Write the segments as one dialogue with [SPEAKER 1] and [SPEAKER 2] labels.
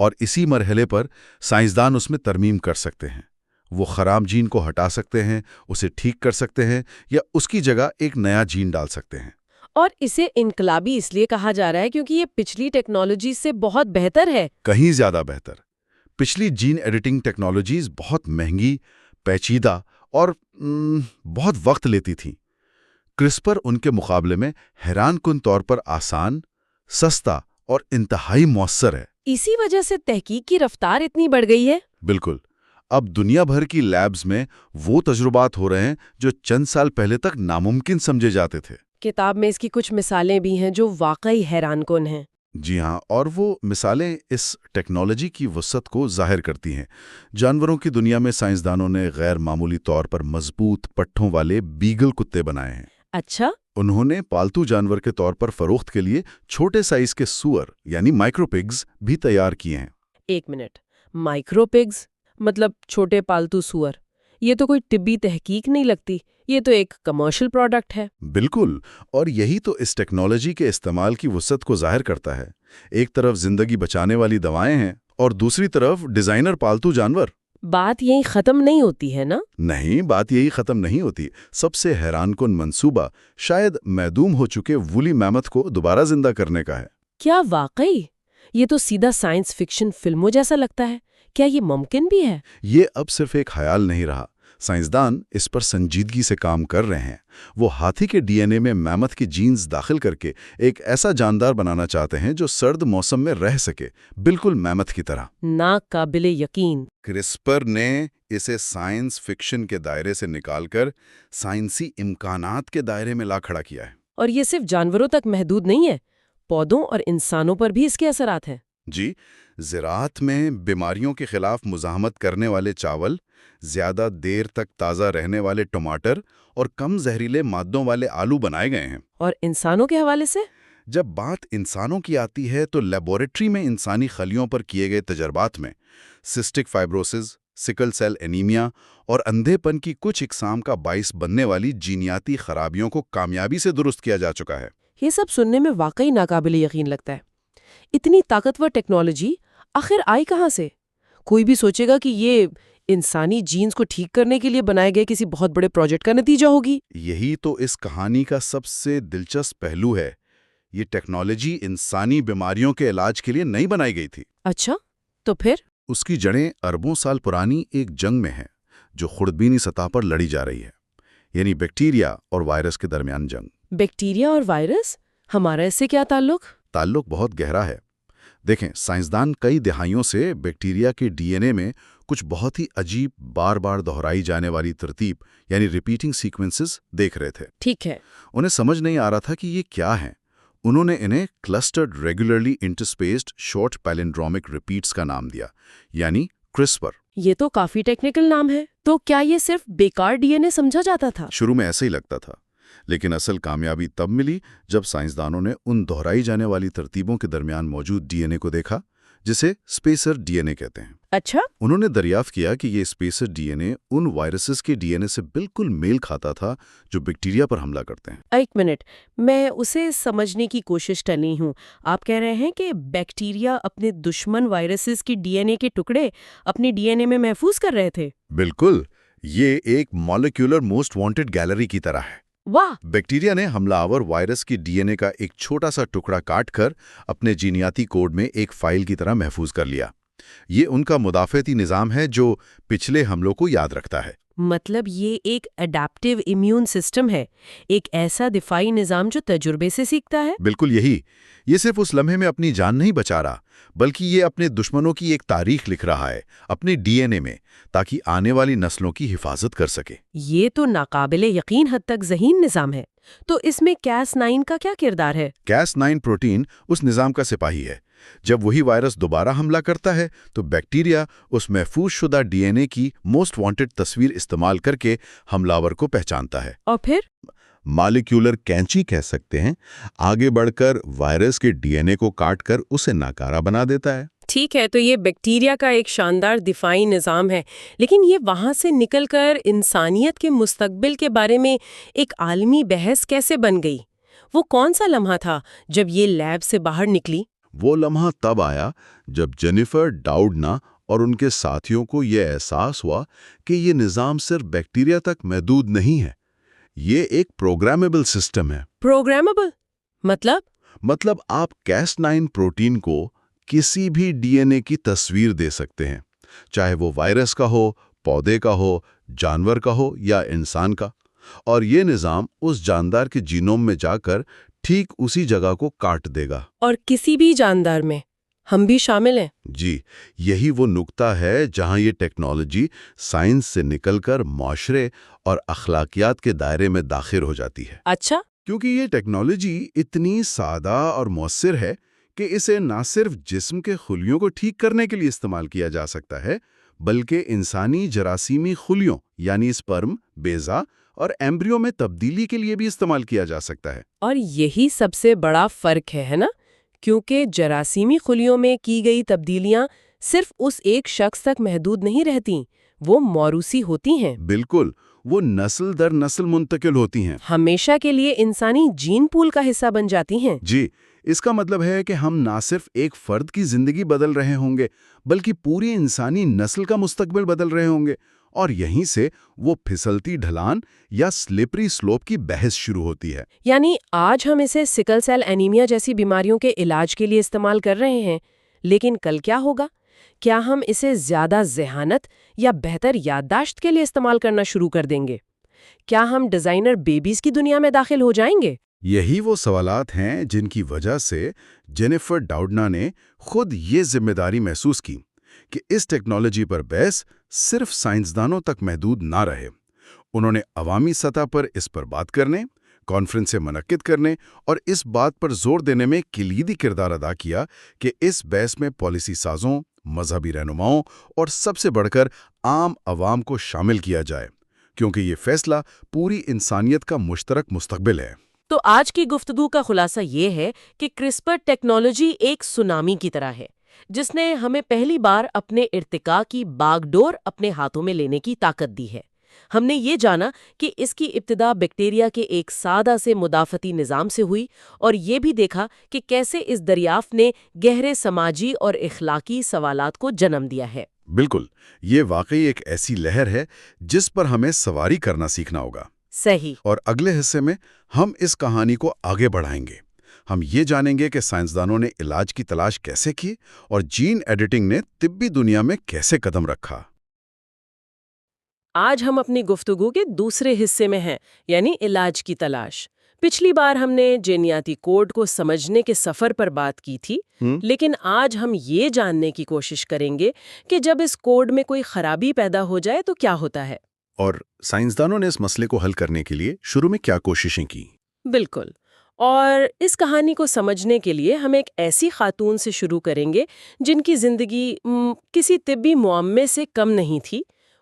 [SPEAKER 1] اور اسی مرحلے پر سائنسدان اس میں ترمیم کر سکتے ہیں۔ وہ خراب جین کو ہٹا سکتے ہیں، اسے ٹھیک کر سکتے ہیں، یا اس کی جگہ ایک نیا جین ڈال سکتے ہیں۔
[SPEAKER 2] اور اسے انقلابی اس لیے کہا جا رہا ہے کیونکہ یہ پچھلی ٹیکنالوجی سے بہت بہتر ہے۔
[SPEAKER 1] کہیں زیادہ بہتر۔ پچھلی جین ایڈیٹنگ ٹیکنالوجیز بہت مہنگی، پیچیدہ اور بہت وقت لیتی تھیں۔ کرسپر ان کے مقابلے میں حیران کن طور پر آسان، سستا اور انتہائی مؤثر ہے۔
[SPEAKER 2] اسی وجہ سے تحقیق کی رفتار اتنی بڑھ گئی ہے۔
[SPEAKER 1] بالکل۔ اب دنیا بھر کی لیبز میں وہ تجربات ہو رہے ہیں جو چند سال پہلے تک ناممکن سمجھے جاتے تھے۔
[SPEAKER 2] کتاب میں اس کی کچھ مثالیں بھی ہیں جو واقعی حیران کن ہیں۔
[SPEAKER 1] جی ہاں، اور وہ مثالیں اس ٹیکنالوجی کی وسعت کو ظاہر کرتی ہیں۔ جانوروں کی دنیا میں سائنسدانوں نے غیر معمولی طور پر مضبوط پٹھوں والے بیگل کتے بنائے ہیں۔
[SPEAKER 2] اچھا۔
[SPEAKER 1] انہوں نے پالتو جانور کے طور پر فروخت کے لیے چھوٹے سائز کے سور یعنی مائکرو پگز بھی تیار کیے ہیں۔
[SPEAKER 2] ایک منٹ، مائکرو پگز مطلب چھوٹے پالتو سور؟ یہ تو کوئی طبی تحقیق نہیں لگتی، یہ تو ایک کمرشل پروڈکٹ ہے۔
[SPEAKER 1] بالکل، اور یہی تو اس ٹیکنالوجی کے استعمال کی وسعت کو ظاہر کرتا ہے۔ ایک طرف زندگی بچانے والی دوائیں ہیں اور دوسری طرف ڈیزائنر پالتو جانور۔
[SPEAKER 2] بات یہیں ختم نہیں ہوتی ہے نا؟
[SPEAKER 1] نہیں، بات یہی ختم نہیں ہوتی۔ سب سے حیران کن منصوبہ شاید معدوم ہو چکے وولی میمتھ کو دوبارہ زندہ کرنے کا ہے۔
[SPEAKER 2] کیا واقعی؟ یہ تو سیدھا سائنس فکشن فلموں جیسا لگتا ہے۔ کیا یہ ممکن بھی ہے؟
[SPEAKER 1] یہ اب صرف ایک خیال نہیں رہا۔ سائنسدان اس پر سنجیدگی سے کام کر رہے ہیں۔ وہ ہاتھی کے ڈی این اے میں میمتھ کی جینز داخل کر کے ایک ایسا جاندار بنانا چاہتے ہیں جو سرد موسم میں رہ سکے، بالکل میمتھ کی طرح۔
[SPEAKER 2] ناقابل یقین۔
[SPEAKER 1] کرسپر نے اسے سائنس فکشن کے دائرے سے نکال کر سائنسی امکانات کے دائرے میں لا کھڑا کیا ہے۔
[SPEAKER 2] اور یہ صرف جانوروں تک محدود نہیں ہے، پودوں اور انسانوں پر بھی اس کے اثرات ہیں۔
[SPEAKER 1] جی، زراعت میں بیماریوں کے خلاف مزاحمت کرنے والے چاول، زیادہ دیر تک تازہ رہنے والے ٹماٹر اور کم زہریلے مادوں والے آلو بنائے گئے ہیں۔
[SPEAKER 2] اور انسانوں کے حوالے سے؟
[SPEAKER 1] جب بات انسانوں کی آتی ہے تو لیبارٹری میں انسانی خلیوں پر کیے گئے تجربات میں cystic fibrosis, sickle cell anaemia اور اندھے پن کی کچھ اقسام کا باعث بننے والی جینیاتی خرابیوں کو کامیابی سے درست کیا جا چکا ہے۔
[SPEAKER 2] یہ سب سننے میں واقعی ناقابل یقین لگتا ہے۔ اتنی طاقتور ٹیکنالوجی آخر آئی کہاں سے؟ کوئی بھی سوچے گا کہ یہ انسانی جینز کو ٹھیک کرنے کے لیے بنائے گئے کسی بہت بڑے پروجیکٹ کا نتیجہ ہوگی۔
[SPEAKER 1] یہی تو اس کہانی کا سب سے دلچسپ پہلو ہے۔ یہ ٹیکنالوجی انسانی بیماریوں کے علاج کے لیے نہیں بنائی گئی تھی۔
[SPEAKER 2] اچھا، تو پھر؟
[SPEAKER 1] اس کی جڑیں اربوں سال پرانی ایک جنگ میں ہیں جو خوردبینی سطح پر لڑی جا رہی ہے، یعنی بیکٹیریا اور وائرس کے درمیان جنگ۔
[SPEAKER 2] بیکٹیریا اور وائرس؟ ہمارا اس سے کیا تعلق؟
[SPEAKER 1] تعلق بہت گہرا ہے۔ دیکھیں، سائنسدان کئی دہائیوں سے بیکٹیریا کے ڈی این اے میں کچھ بہت ہی عجیب بار بار دہرائی جانے والی ترتیب یعنی ریپیٹنگ سیکوینسز دیکھ رہے تھے۔
[SPEAKER 2] ٹھیک ہے۔
[SPEAKER 1] انہیں سمجھ نہیں آ رہا تھا کہ یہ کیا ہیں۔ انہوں نے انہیں کلسٹرڈ ریگولرلی انٹرسپیسڈ شارٹ پیلنڈرومک ریپیٹس کا نام دیا، یعنی کرسپر۔
[SPEAKER 2] یہ تو کافی ٹیکنیکل نام ہے۔ تو کیا یہ صرف بیکار ڈی این اے سمجھا جاتا تھا؟
[SPEAKER 1] شروع میں ایسا ہی لگتا تھا، لیکن اصل کامیابی تب ملی جب سائنسدانوں نے ان دہرائی جانے والی ترتیبوں کے درمیان موجود ڈی این اے کو دیکھا، جسے اسپیسر ڈی این اے کہتے ہیں۔
[SPEAKER 2] اچھا۔
[SPEAKER 1] انہوں نے دریافت کیا کہ یہ اسپیسر ڈی این اے ان وائرسز کے ڈی این اے سے بالکل میل کھاتا تھا جو بیکٹیریا پر حملہ کرتے ہیں۔
[SPEAKER 2] ایک منٹ، میں اسے سمجھنے کی کوشش کر رہی ہوں۔ آپ کہہ رہے ہیں کہ بیکٹیریا اپنے دشمن وائرسز کی ڈی این اے کے ٹکڑے اپنے ڈی این اے میں محفوظ کر رہے تھے؟
[SPEAKER 1] بالکل، یہ ایک مالیکولر موسٹ وانٹڈ گیلری کی طرح ہے۔
[SPEAKER 2] واہ!
[SPEAKER 1] بیکٹیریا نے حملہ آور وائرس کی ڈی این اے کا ایک چھوٹا سا ٹکڑا کاٹ کر اپنے جینیاتی کوڈ میں ایک فائل کی طرح محفوظ کر لیا۔ یہ ان کا مدافعتی نظام ہے جو پچھلے حملوں کو یاد رکھتا ہے۔
[SPEAKER 2] مطلب یہ ایک اڈیپٹیو امیون سسٹم ہے، ایک ایسا دفاعی نظام جو تجربے سے سیکھتا ہے؟
[SPEAKER 1] بالکل یہی۔ یہ صرف اس لمحے میں اپنی جان نہیں بچا رہا، بلکہ یہ اپنے دشمنوں کی ایک تاریخ لکھ رہا ہے اپنے ڈی این اے میں، تاکہ آنے والی نسلوں کی حفاظت کر سکے۔
[SPEAKER 2] یہ تو ناقابل یقین حد تک ذہین نظام ہے۔ تو اس میں Cas9 کا کیا کردار ہے؟
[SPEAKER 1] Cas9 پروٹین اس نظام کا سپاہی ہے۔ جب وہی وائرس دوبارہ حملہ کرتا ہے تو بیکٹیریا اس محفوظ شدہ ڈی این اے کی موسٹ وانٹڈ تصویر استعمال کر کے حملہ کو پہچانتا ہے،
[SPEAKER 2] اور پھر
[SPEAKER 1] مالیکولر کینچی کہہ سکتے ہیں، آگے بڑھ کر وائرس کے ڈی این اے کو کاٹ کر اسے ناکارہ بنا دیتا ہے۔
[SPEAKER 2] ٹھیک ہے، تو یہ بیکٹیریا کا ایک شاندار دفاعی نظام ہے، لیکن یہ وہاں سے نکل کر انسانیت کے مستقبل کے بارے میں ایک عالمی بحث کیسے بن گئی؟ وہ کون سا لمحہ تھا جب یہ لیب سے باہر نکلی؟
[SPEAKER 3] وہ لمحہ تب آیا جب جینیفر ڈاؤڈنا اور ان کے ساتھیوں کو یہ احساس ہوا کہ یہ نظام صرف بیکٹیریا تک محدود نہیں ہے، یہ ایک پروگرامیبل سسٹم ہے۔
[SPEAKER 2] پروگرامیبل مطلب
[SPEAKER 3] آپ Cas9 پروٹین کو کسی بھی ڈی این اے کی تصویر دے سکتے ہیں، چاہے وہ وائرس کا ہو، پودے کا ہو، جانور کا ہو یا انسان کا، اور یہ نظام اس جاندار کے جینوم میں جا کر ٹھیک اسی جگہ کو کاٹ دے گا۔
[SPEAKER 2] اور کسی بھی جاندار میں ہم بھی شامل ہیں؟
[SPEAKER 3] جی، یہی وہ نقطہ ہے جہاں یہ ٹیکنالوجی سائنس سے نکل کر معاشرے اور اخلاقیات کے دائرے میں داخل ہو جاتی ہے۔
[SPEAKER 2] اچھا،
[SPEAKER 3] کیونکہ یہ ٹیکنالوجی اتنی سادہ اور مؤثر ہے کہ اسے نہ صرف جسم کے خلیوں کو ٹھیک کرنے کے لیے استعمال کیا جا سکتا ہے، بلکہ انسانی جراثیمی خلیوں یعنی سپرم، بیضہ اور ایمبریو میں تبدیلی کے لیے بھی استعمال کیا جا سکتا ہے۔
[SPEAKER 2] اور یہی سب سے بڑا فرق ہے نا؟ کیونکہ جراثیمی خلیوں میں کی گئی تبدیلیاں صرف اس ایک شخص تک محدود نہیں رہتیں، وہ موروثی ہوتی ہیں۔
[SPEAKER 3] بالکل، وہ نسل در نسل منتقل ہوتی ہیں،
[SPEAKER 2] ہمیشہ کے لیے انسانی جین پول کا حصہ بن جاتی ہیں۔
[SPEAKER 3] جی، اس کا مطلب ہے کہ ہم نہ صرف ایک فرد کی زندگی بدل رہے ہوں گے بلکہ پوری انسانی نسل کا مستقبل بدل رہے ہوں گے، اور یہیں سے وہ پھسلتی ڈھلان یا سلپری سلوپ کی بحث شروع ہوتی ہے۔
[SPEAKER 2] یعنی آج ہم اسے سکل سیل اینیمیا جیسی بیماریوں کے علاج کے لیے استعمال کر رہے ہیں، لیکن کل کیا ہوگا؟ کیا ہم اسے زیادہ ذہانت یا بہتر یادداشت کے لیے استعمال کرنا شروع کر دیں گے؟ کیا ہم ڈیزائنر بیبیز کی دنیا میں داخل ہو جائیں گے؟
[SPEAKER 3] یہی وہ سوالات ہیں جن کی وجہ سے جینیفر ڈاؤڈنا نے خود یہ ذمہ داری محسوس کی کہ اس ٹیکنالوجی پر بحث صرف سائنسدانوں تک محدود نہ رہے۔ انہوں نے عوامی سطح پر اس پر بات کرنے، کانفرنسیں منعقد کرنے اور اس بات پر زور دینے میں کلیدی کردار ادا کیا کہ اس بحث میں پالیسی سازوں، مذہبی رہنماؤں اور سب سے بڑھ کر عام عوام کو شامل کیا جائے، کیونکہ یہ فیصلہ پوری انسانیت کا مشترک مستقبل ہے۔
[SPEAKER 2] تو آج کی گفتگو کا خلاصہ یہ ہے کہ کرسپر ٹیکنالوجی ایک سونامی کی طرح ہے جس نے ہمیں پہلی بار اپنے ارتقاء کی باغ ڈور اپنے ہاتھوں میں لینے کی طاقت دی ہے۔ ہم نے یہ جانا کہ اس کی ابتدا بیکٹیریا کے ایک سادہ سے مدافعتی نظام سے ہوئی، اور یہ بھی دیکھا کہ کیسے اس دریافت نے گہرے سماجی اور اخلاقی سوالات کو جنم دیا ہے۔
[SPEAKER 3] بالکل، یہ واقعی ایک ایسی لہر ہے جس پر ہمیں سواری کرنا سیکھنا ہوگا۔
[SPEAKER 2] صحیح۔
[SPEAKER 3] اور اگلے حصے میں ہم اس کہانی کو آگے بڑھائیں گے۔ ہم یہ جانیں گے کہ سائنسدانوں نے علاج کی تلاش کیسے کی اور جین ایڈیٹنگ نے طبی دنیا میں کیسے قدم رکھا۔
[SPEAKER 2] آج ہم اپنی گفتگو کے دوسرے حصے میں ہیں، یعنی علاج کی تلاش۔ پچھلی بار ہم نے جینیاتی کوڈ کو سمجھنے کے سفر پر بات کی تھی، لیکن آج ہم یہ جاننے کی کوشش کریں گے کہ جب اس کوڈ میں کوئی خرابی پیدا ہو جائے تو کیا ہوتا ہے۔
[SPEAKER 3] اور سائنسدانوں نے اس مسئلے کو حل کرنے کے لیے شروع میں کیا کوششیں کی؟
[SPEAKER 2] بالکل، اور اس کہانی کو سمجھنے کے لیے ہم ایک ایسی خاتون سے شروع کریں گے جن کی زندگی کسی طبی معمے سے کم نہیں تھی۔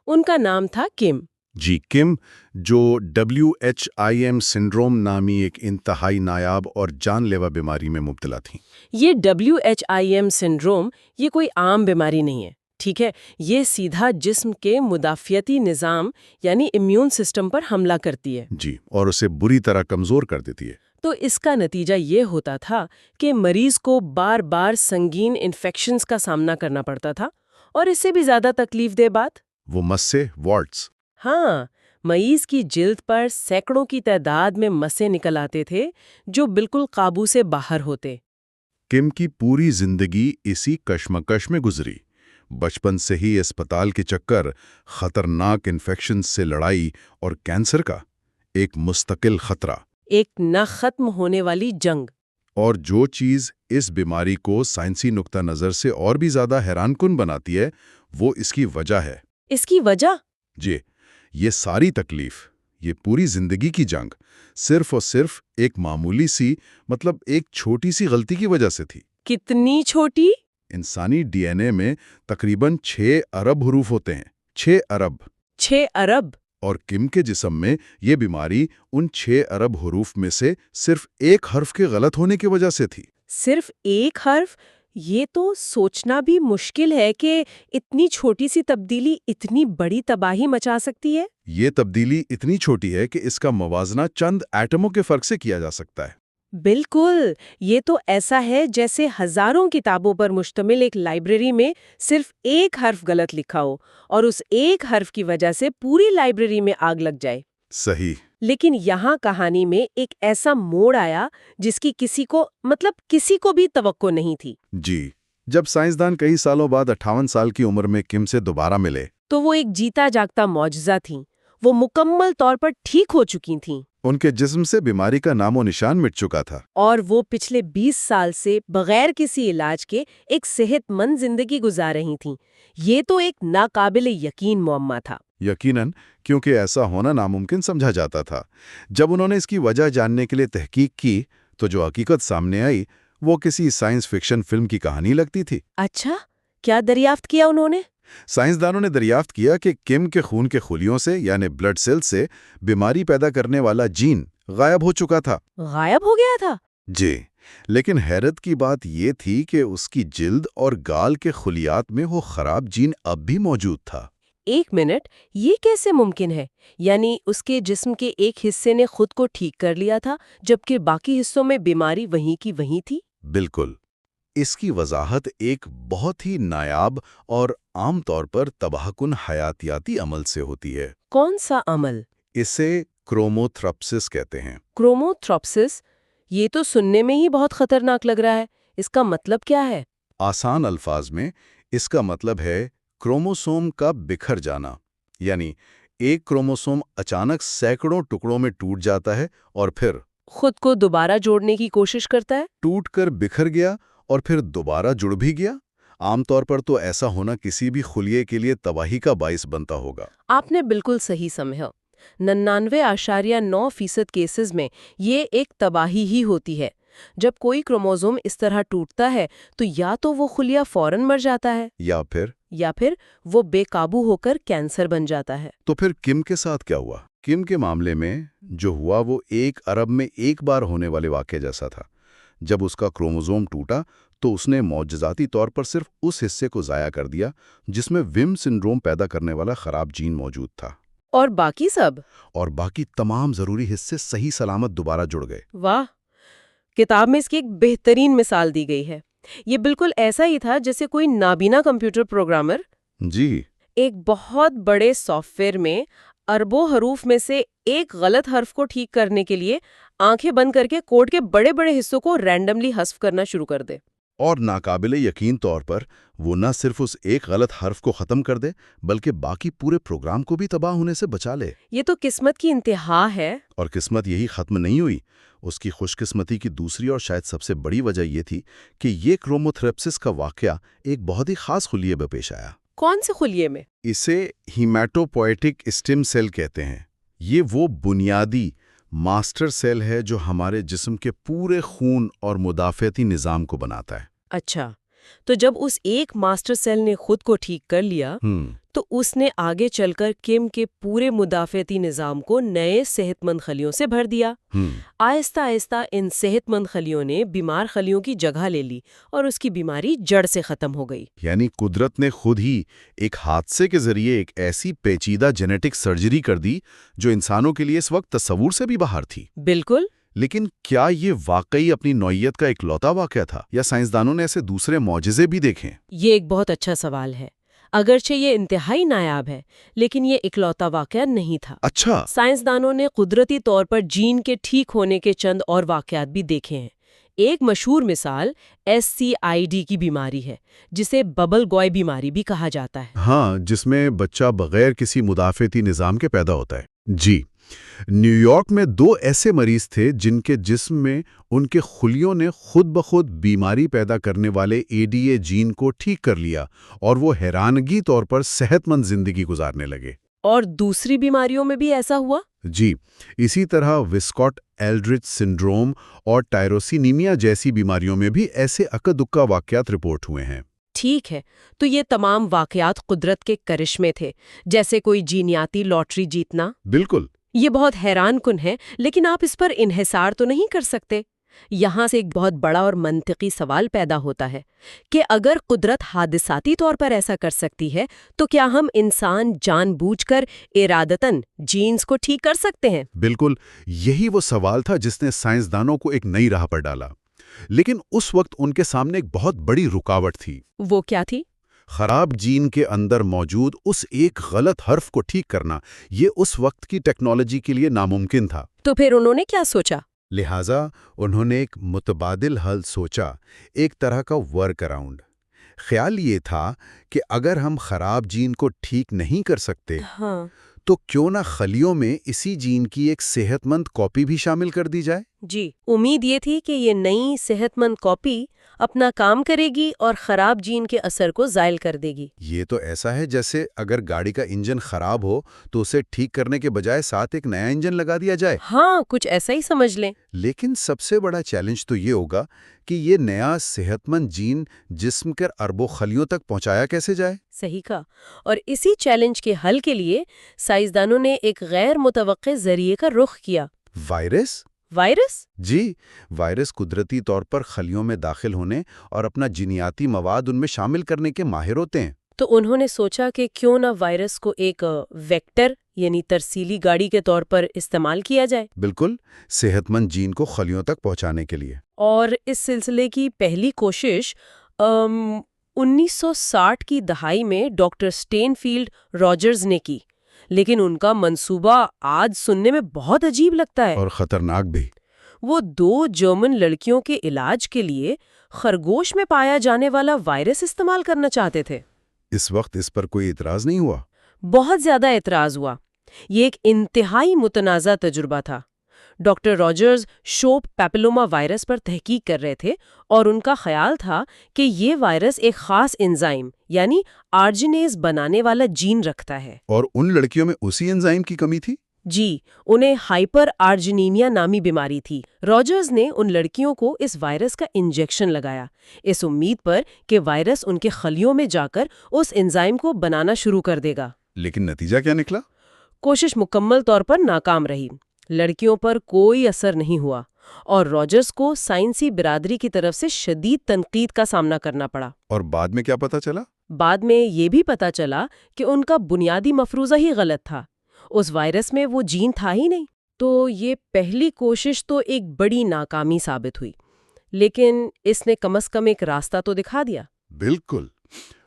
[SPEAKER 2] ان کا نام تھا کم۔
[SPEAKER 3] جی، کم، جو WHIM سنڈروم نامی ایک انتہائی نایاب اور جان لیوا بیماری میں مبتلا تھیں۔
[SPEAKER 2] یہ WHIM سنڈروم یہ کوئی عام بیماری نہیں ہے، ٹھیک ہے؟ یہ سیدھا جسم کے مدافعتی نظام یعنی امیون سسٹم پر حملہ کرتی ہے۔
[SPEAKER 3] جی، اور اسے بری طرح کمزور کر دیتی ہے۔
[SPEAKER 2] تو اس کا نتیجہ یہ ہوتا تھا کہ مریض کو بار بار سنگین انفیکشنز کا سامنا کرنا پڑتا تھا، اور اس سے بھی زیادہ تکلیف دہ بات،
[SPEAKER 3] وہ مسے، وارٹس۔
[SPEAKER 2] ہاں، مریض کی جلد پر سینکڑوں کی تعداد میں مسے نکل آتے تھے جو بالکل قابو سے باہر ہوتے۔
[SPEAKER 3] کم کی پوری زندگی اسی کشمکش میں گزری۔ بچپن سے ہی اسپتال کے چکر، خطرناک انفیکشن سے لڑائی اور کینسر کا ایک مستقل خطرہ،
[SPEAKER 2] ایک نہ ختم ہونے والی جنگ۔
[SPEAKER 3] اور جو چیز اس بیماری کو سائنسی نقطہ نظر سے اور بھی زیادہ حیران کن بناتی ہے وہ اس کی وجہ ہے۔
[SPEAKER 2] اس کی وجہ؟
[SPEAKER 3] جی، یہ ساری تکلیف، یہ پوری زندگی کی جنگ صرف اور صرف ایک معمولی سی، مطلب ایک چھوٹی سی غلطی کی وجہ سے تھی۔
[SPEAKER 2] کتنی چھوٹی؟
[SPEAKER 3] انسانی ڈی این اے میں تقریباً 6 ارب حروف ہوتے ہیں۔ 6 ارب!
[SPEAKER 2] 6 ارب!
[SPEAKER 3] اور کم کے جسم میں یہ بیماری ان 6 ارب حروف میں سے صرف ایک حرف کے غلط ہونے کی وجہ سے تھی۔
[SPEAKER 2] صرف ایک حرف؟ یہ تو سوچنا بھی مشکل ہے کہ اتنی چھوٹی سی تبدیلی اتنی بڑی تباہی مچا سکتی ہے۔
[SPEAKER 3] یہ تبدیلی اتنی چھوٹی ہے کہ اس کا موازنہ چند ایٹموں کے فرق سے کیا جا سکتا ہے۔
[SPEAKER 2] بالکل، یہ تو ایسا ہے جیسے ہزاروں کتابوں پر مشتمل ایک لائبریری میں صرف ایک حرف غلط لکھا ہو اور اس ایک حرف کی وجہ سے پوری لائبریری میں آگ لگ جائے۔
[SPEAKER 3] صحیح۔
[SPEAKER 2] لیکن یہاں کہانی میں ایک ایسا موڑ آیا جس کی کسی کو بھی توقع نہیں تھی۔
[SPEAKER 3] جی، جب سائنسدان کئی سالوں بعد 58 سال کی عمر میں کم سے دوبارہ ملے
[SPEAKER 2] تو وہ ایک جیتا جاگتا معجزہ تھیں۔ وہ مکمل طور پر ٹھیک ہو چکی تھیں
[SPEAKER 3] ان کے جسم سے بیماری کا نام و نشان مٹ چکا تھا۔
[SPEAKER 2] اور وہ پچھلے 20 سال سے بغیر کسی علاج کے ایک صحت مند زندگی گزار رہی تھیں۔ یہ تو ایک ناقابل یقین معمہ تھا۔
[SPEAKER 3] یقیناً، کیونکہ ایسا ہونا ناممکن سمجھا جاتا تھا۔ جب انہوں نے اس کی وجہ جاننے کے لیے تحقیق کی تو جو حقیقت سامنے آئی وہ کسی سائنس فکشن فلم کی کہانی لگتی تھی۔
[SPEAKER 2] اچھا، کیا دریافت کیا انہوں نے؟
[SPEAKER 3] سائنسدانوں نے دریافت کیا کہ کم کے خون کے خلیوں سے یعنی بلڈ سیل سے بیماری پیدا کرنے والا جین غائب ہو چکا تھا۔
[SPEAKER 2] غائب ہو گیا تھا؟
[SPEAKER 3] جی، لیکن حیرت کی بات یہ تھی کہ اس کی جلد اور گال کے خلیات میں وہ خراب جین اب بھی موجود تھا۔
[SPEAKER 2] ایک منٹ، یہ کیسے ممکن ہے؟ یعنی اس کے جسم کے ایک حصے نے خود کو ٹھیک کر لیا تھا جبکہ باقی حصوں میں بیماری وہیں کی وہیں تھی؟
[SPEAKER 3] بالکل۔ اس کی وضاحت ایک بہت ہی نایاب اور عام طور پر تباہ کن حیاتیاتی عمل سے ہوتی ہے۔
[SPEAKER 2] کون سا عمل؟
[SPEAKER 3] اسے کروموتھرپسس کہتے ہیں۔
[SPEAKER 2] کروموتھرپسس؟ یہ تو سننے میں ہی بہت خطرناک لگ رہا ہے۔ اس کا مطلب کیا ہے؟
[SPEAKER 3] آسان الفاظ میں اس کا مطلب ہے کروموسوم کا بکھر جانا، یعنی ایک کروموسوم اچانک سینکڑوں ٹکڑوں میں ٹوٹ جاتا ہے اور پھر
[SPEAKER 2] خود کو دوبارہ جوڑنے کی کوشش کرتا ہے؟
[SPEAKER 3] ٹوٹ کر بکھر گیا اور پھر دوبارہ جڑ بھی گیا۔ عام طور پر تو ایسا ہونا کسی بھی خلیے کے لیے تباہی کا باعث بنتا ہوگا۔
[SPEAKER 2] آپ نے بالکل صحیح سمجھا۔ 99.9% کیسز میں یہ ایک تباہی ہی ہوتی ہے۔ جب کوئی کروموزوم اس طرح ٹوٹتا ہے تو یا تو وہ خلیہ فوراً مر جاتا ہے
[SPEAKER 3] یا پھر
[SPEAKER 2] وہ بے قابو ہو کر کینسر بن جاتا ہے۔
[SPEAKER 3] تو پھر کم کے ساتھ کیا ہوا؟ کم کے معاملے میں جو ہوا وہ 1 ارب میں ایک بار ہونے والے واقعے جیسا تھا۔ جب اس کا کروموزوم ٹوٹا تو اس نے معجزاتی طور پر صرف اس حصے کو ضائع کر دیا جس میں ویم سنڈروم پیدا کرنے والا خراب جین موجود تھا۔
[SPEAKER 2] اور باقی سب؟
[SPEAKER 3] اور باقی تمام ضروری حصے صحیح سلامت دوبارہ جڑ گئے۔
[SPEAKER 2] واہ! کتاب میں اس کی ایک بہترین مثال دی گئی ہے۔ یہ بالکل ایسا ہی تھا جیسے کوئی نابینا کمپیوٹر پروگرامر
[SPEAKER 3] جی،
[SPEAKER 2] ایک بہت بڑے سافٹ ویئر میں اربوں حروف میں سے ایک غلط حرف کو ٹھیک کرنے کے لیے آنکھیں بند کر کے کوڈ کے بڑے بڑے حصوں کو رینڈملی حذف کرنا شروع کر دے۔
[SPEAKER 3] اور ناقابل یقین طور پر وہ نہ صرف اس ایک غلط حرف کو ختم کر دے بلکہ باقی پورے پروگرام کو بھی تباہ ہونے سے بچا لے۔
[SPEAKER 2] یہ تو قسمت کی انتہا ہے۔
[SPEAKER 3] اور قسمت یہی ختم نہیں ہوئی۔ اس کی خوش قسمتی کی دوسری اور شاید سب سے بڑی وجہ یہ تھی کہ یہ کروموتھرپسس کا واقعہ ایک بہت ہی خاص خلیے میں پیش آیا۔
[SPEAKER 2] کون سے خلیے میں؟
[SPEAKER 3] اسے ہیمیٹوپوئٹک اسٹیم سیل کہتے ہیں۔ یہ وہ بنیادی ماسٹر سیل ہے جو ہمارے جسم کے پورے خون اور مدافعتی نظام کو بناتا ہے۔
[SPEAKER 2] اچھا، تو جب اس ایک ماسٹر سیل نے خود کو ٹھیک کر لیا تو اس نے آگے چل کر کم کے پورے مدافعتی نظام کو نئے صحت مند خلیوں سے بھر دیا۔ آہستہ آہستہ ان صحت مند خلیوں نے بیمار خلیوں کی جگہ لے لی اور اس کی بیماری جڑ سے ختم ہو گئی۔
[SPEAKER 3] یعنی قدرت نے خود ہی ایک حادثے کے ذریعے ایک ایسی پیچیدہ جینیٹک سرجری کر دی جو انسانوں کے لیے اس وقت تصور سے بھی باہر تھی۔
[SPEAKER 2] بالکل۔
[SPEAKER 3] لیکن کیا یہ واقعی اپنی نوعیت کا اکلوتا واقعہ تھا یا سائنسدانوں نے ایسے دوسرے معجزے بھی دیکھے؟
[SPEAKER 2] یہ ایک بہت اچھا سوال ہے۔ اگرچہ یہ انتہائی نایاب ہے لیکن یہ اکلوتا واقعہ نہیں تھا۔
[SPEAKER 3] اچھا،
[SPEAKER 2] سائنسدانوں نے قدرتی طور پر جین کے ٹھیک ہونے کے چند اور واقعات بھی دیکھے ہیں۔ ایک مشہور مثال SCID کی بیماری ہے جسے ببل گوائے بیماری بھی کہا جاتا ہے۔
[SPEAKER 3] ہاں، جس میں بچہ بغیر کسی مدافعتی نظام کے پیدا ہوتا ہے۔ جی، نیو یارک میں 2 ایسے مریض تھے جن کے جسم میں ان کے خلیوں نے خود بخود بیماری پیدا کرنے والے ADA جین کو ٹھیک کر لیا اور وہ حیرانگی طور پر صحت مند زندگی گزارنے لگے۔
[SPEAKER 2] اور دوسری بیماریوں میں بھی ایسا ہوا؟
[SPEAKER 3] جی، اسی طرح وسکاٹ ایلڈرچ سنڈروم اور ٹائروسینیمیا جیسی بیماریوں میں بھی ایسے اکا دکا واقعات رپورٹ ہوئے ہیں۔
[SPEAKER 2] ٹھیک ہے، تو یہ تمام واقعات قدرت کے کرشمے تھے، جیسے کوئی جینیاتی لاٹری جیتنا؟
[SPEAKER 3] بالکل۔
[SPEAKER 2] یہ بہت حیران کن ہے، لیکن آپ اس پر انحصار تو نہیں کر سکتے۔ یہاں سے ایک بہت بڑا اور منطقی سوال پیدا ہوتا ہے کہ اگر قدرت حادثاتی طور پر ایسا کر سکتی ہے تو کیا ہم انسان جان بوجھ کر ارادتاً جینز کو ٹھیک کر سکتے ہیں؟
[SPEAKER 3] بالکل، یہی وہ سوال تھا جس نے سائنسدانوں کو ایک نئی راہ پر ڈالا، لیکن اس وقت ان کے سامنے ایک بہت بڑی رکاوٹ تھی۔
[SPEAKER 2] وہ کیا تھی؟
[SPEAKER 3] خراب جین کے اندر موجود اس ایک غلط حرف کو ٹھیک کرنا، یہ اس وقت کی ٹیکنالوجی کے لیے ناممکن تھا۔
[SPEAKER 2] تو پھر انہوں نے کیا سوچا؟
[SPEAKER 3] لہٰذا انہوں نے ایک متبادل حل سوچا، ایک طرح کا ورک اراؤنڈ۔ خیال یہ تھا کہ اگر ہم خراب جین کو ٹھیک نہیں کر سکتے
[SPEAKER 2] ہاں
[SPEAKER 3] تو کیوں نہ خلیوں میں اسی جین کی ایک صحت مند کاپی بھی شامل کر دی جائے؟
[SPEAKER 2] جی، امید یہ تھی کہ یہ نئی صحت مند کاپی اپنا کام کرے گی اور خراب جین کے اثر کو زائل کر دے گی۔
[SPEAKER 3] یہ تو ایسا ہے جیسے اگر گاڑی کا انجن خراب ہو تو اسے ٹھیک کرنے کے بجائے ساتھ ایک نیا انجن لگا دیا جائے۔
[SPEAKER 2] ہاں، کچھ ایسا ہی سمجھ لیں۔
[SPEAKER 3] لیکن سب سے بڑا چیلنج تو یہ ہوگا کہ یہ نیا صحت مند جین جسم کے اربوں خلیوں تک پہنچایا کیسے جائے؟
[SPEAKER 2] صحیح کہا۔ اور اسی چیلنج کے حل کے لیے سائنسدانوں نے ایک غیر متوقع ذریعے کا رخ کیا۔
[SPEAKER 3] وائرس؟
[SPEAKER 2] وائرس؟
[SPEAKER 3] جی، وائرس قدرتی طور پر خلیوں میں داخل ہونے اور اپنا جینیاتی مواد ان میں شامل کرنے کے ماہر ہوتے ہیں۔
[SPEAKER 2] تو انہوں نے سوچا کہ کیوں نہ وائرس کو ایک ویکٹر یعنی ترسیلی گاڑی کے طور پر استعمال کیا جائے۔
[SPEAKER 3] بالکل، صحت مند جین کو خلیوں تک پہنچانے کے لیے۔
[SPEAKER 2] اور اس سلسلے کی پہلی کوشش 1960 کی دہائی میں ڈاکٹر اسٹین فیلڈ راجرز نے کی، لیکن ان کا منصوبہ آج سننے میں بہت عجیب لگتا ہے۔
[SPEAKER 3] اور خطرناک بھی۔
[SPEAKER 2] وہ 2 جرمن لڑکیوں کے علاج کے لیے خرگوش میں پایا جانے والا وائرس استعمال کرنا چاہتے تھے۔
[SPEAKER 3] اس وقت اس پر کوئی اعتراض نہیں ہوا؟
[SPEAKER 2] بہت زیادہ اعتراض ہوا۔ یہ ایک انتہائی متنازع تجربہ تھا۔ ڈاکٹر راجرز شوپ پیپلوما وائرس پر تحقیق کر رہے تھے اور ان کا خیال تھا کہ یہ وائرس ایک خاص انزائم یعنی آرجینیز بنانے والا جین رکھتا ہے۔
[SPEAKER 3] اور ان لڑکیوں میں اسی انزائم کی کمی تھی؟
[SPEAKER 2] جی، انہیں ہائپر آرجینیمیا نامی بیماری تھی۔ راجرز نے ان لڑکیوں کو اس وائرس کا انجیکشن لگایا، اس امید پر کہ وائرس ان کے خلیوں میں جا کر اس انزائم کو بنانا شروع کر دے گا۔
[SPEAKER 3] لیکن نتیجہ کیا نکلا؟
[SPEAKER 2] کوشش مکمل طور پر ناکام رہی۔ لڑکیوں پر کوئی اثر نہیں ہوا اور راجرز کو سائنسی برادری کی طرف سے شدید تنقید کا سامنا کرنا پڑا۔
[SPEAKER 3] اور بعد میں کیا پتا چلا؟
[SPEAKER 2] بعد میں یہ بھی پتا چلا کہ ان کا بنیادی مفروضہ ہی غلط تھا۔ اس وائرس میں وہ جین تھا ہی نہیں۔ تو یہ پہلی کوشش تو ایک بڑی ناکامی ثابت ہوئی، لیکن اس نے کم از کم ایک راستہ تو دکھا دیا۔
[SPEAKER 3] بالکل،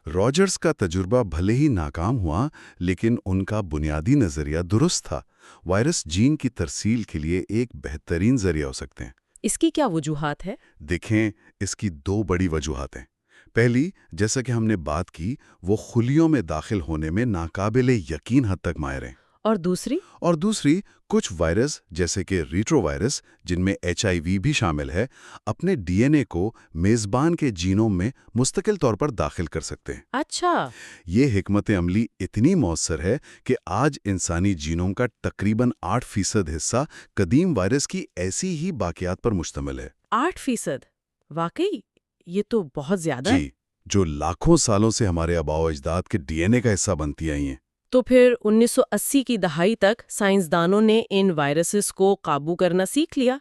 [SPEAKER 3] راجرز کا تجربہ بھلے ہی ناکام ہوا، لیکن ان کا بنیادی نظریہ درست تھا۔ وائرس جین کی ترسیل کے لیے ایک بہترین ذریعہ ہو سکتے ہیں۔
[SPEAKER 2] اس کی کیا وجوہات ہے؟
[SPEAKER 3] دیکھیں، اس کی 2 بڑی وجوہات ہیں۔ پہلی، جیسا کہ ہم نے بات کی، وہ خلیوں میں داخل ہونے میں ناقابل یقین حد تک ماہر ہیں۔
[SPEAKER 2] اور دوسری،
[SPEAKER 3] کچھ وائرس جیسے کہ ریٹرو وائرس، جن میں HIV بھی شامل ہے، اپنے DNA کو میزبان کے جینوم میں مستقل طور پر داخل کر سکتے ہیں۔
[SPEAKER 2] اچھا،
[SPEAKER 3] یہ حکمت عملی اتنی مؤثر ہے کہ آج انسانی جینوم کا تقریباً 8% حصہ قدیم وائرس کی ایسی ہی باقیات پر مشتمل ہے۔
[SPEAKER 2] 8%؟ واقعی؟ یہ تو بہت زیادہ ہے۔
[SPEAKER 3] جی، جو لاکھوں سالوں سے ہمارے آباء و اجداد کے DNA کا حصہ بنتی آئی ہیں۔
[SPEAKER 2] تو پھر 1980 کی دہائی تک سائنسدانوں نے ان وائرسز کو قابو کرنا سیکھ لیا۔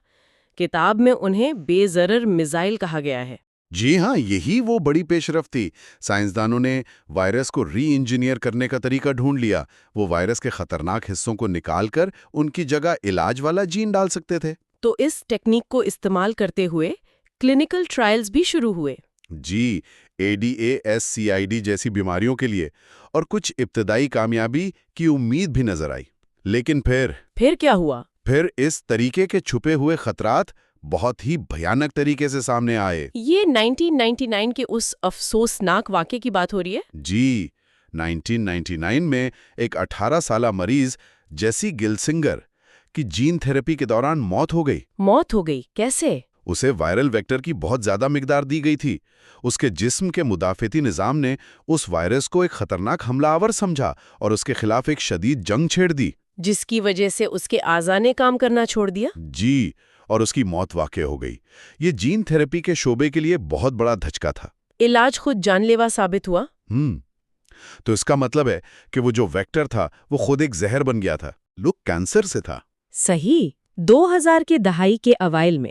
[SPEAKER 2] کتاب میں انہیں بے ضرر میزائل کہا گیا ہے۔
[SPEAKER 3] جی ہاں، یہی وہ بڑی پیش رفت تھی۔ سائنسدانوں نے وائرس کو ری انجینئر کرنے کا طریقہ ڈھونڈ لیا۔ وہ وائرس کے خطرناک حصوں کو نکال کر ان کی جگہ علاج والا جین ڈال سکتے تھے۔
[SPEAKER 2] تو اس ٹیکنیک کو استعمال کرتے ہوئے کلینکل ٹرائلز بھی شروع ہوئے۔
[SPEAKER 3] جی، ADAS-CID جیسی بیماریوں کے لیے، اور کچھ ابتدائی کامیابی کی امید بھی نظر آئی۔ لیکن
[SPEAKER 2] پھر کیا ہوا؟
[SPEAKER 3] پھر اس طریقے کے چھپے ہوئے خطرات بہت ہی بھیانک طریقے سے سامنے آئے۔
[SPEAKER 2] یہ 1999 کے اس افسوسناک واقعے کی بات ہو رہی ہے؟
[SPEAKER 3] جی، 1999 میں ایک 18 سالہ مریض جیسی گلسنگر کی جین تھیراپی کے دوران موت ہو گئی۔
[SPEAKER 2] موت ہو گئی؟ کیسے؟
[SPEAKER 3] اسے وائرل ویکٹر کی بہت زیادہ مقدار دی گئی تھی۔ اس کے جسم کے مدافعتی نظام نے اس وائرس کو ایک خطرناک حملہ آور سمجھا اور اس کے خلاف ایک شدید جنگ چھیڑ دی،
[SPEAKER 2] جس کی وجہ سے اس کے اعضاء نے کام کرنا چھوڑ دیا۔
[SPEAKER 3] جی، اور اس کی موت واقع ہو گئی۔ یہ جین تھیراپی کے شعبے کے لیے بہت بڑا دھچکا تھا۔
[SPEAKER 2] علاج خود جان لیوا ثابت ہوا۔
[SPEAKER 3] تو اس کا مطلب ہے کہ وہ جو ویکٹر تھا وہ خود ایک زہر بن گیا تھا۔ لوگ کینسر سے تھا۔
[SPEAKER 2] صحیح۔ 2000 کے دہائی کے اوائل میں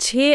[SPEAKER 2] 6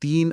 [SPEAKER 3] 3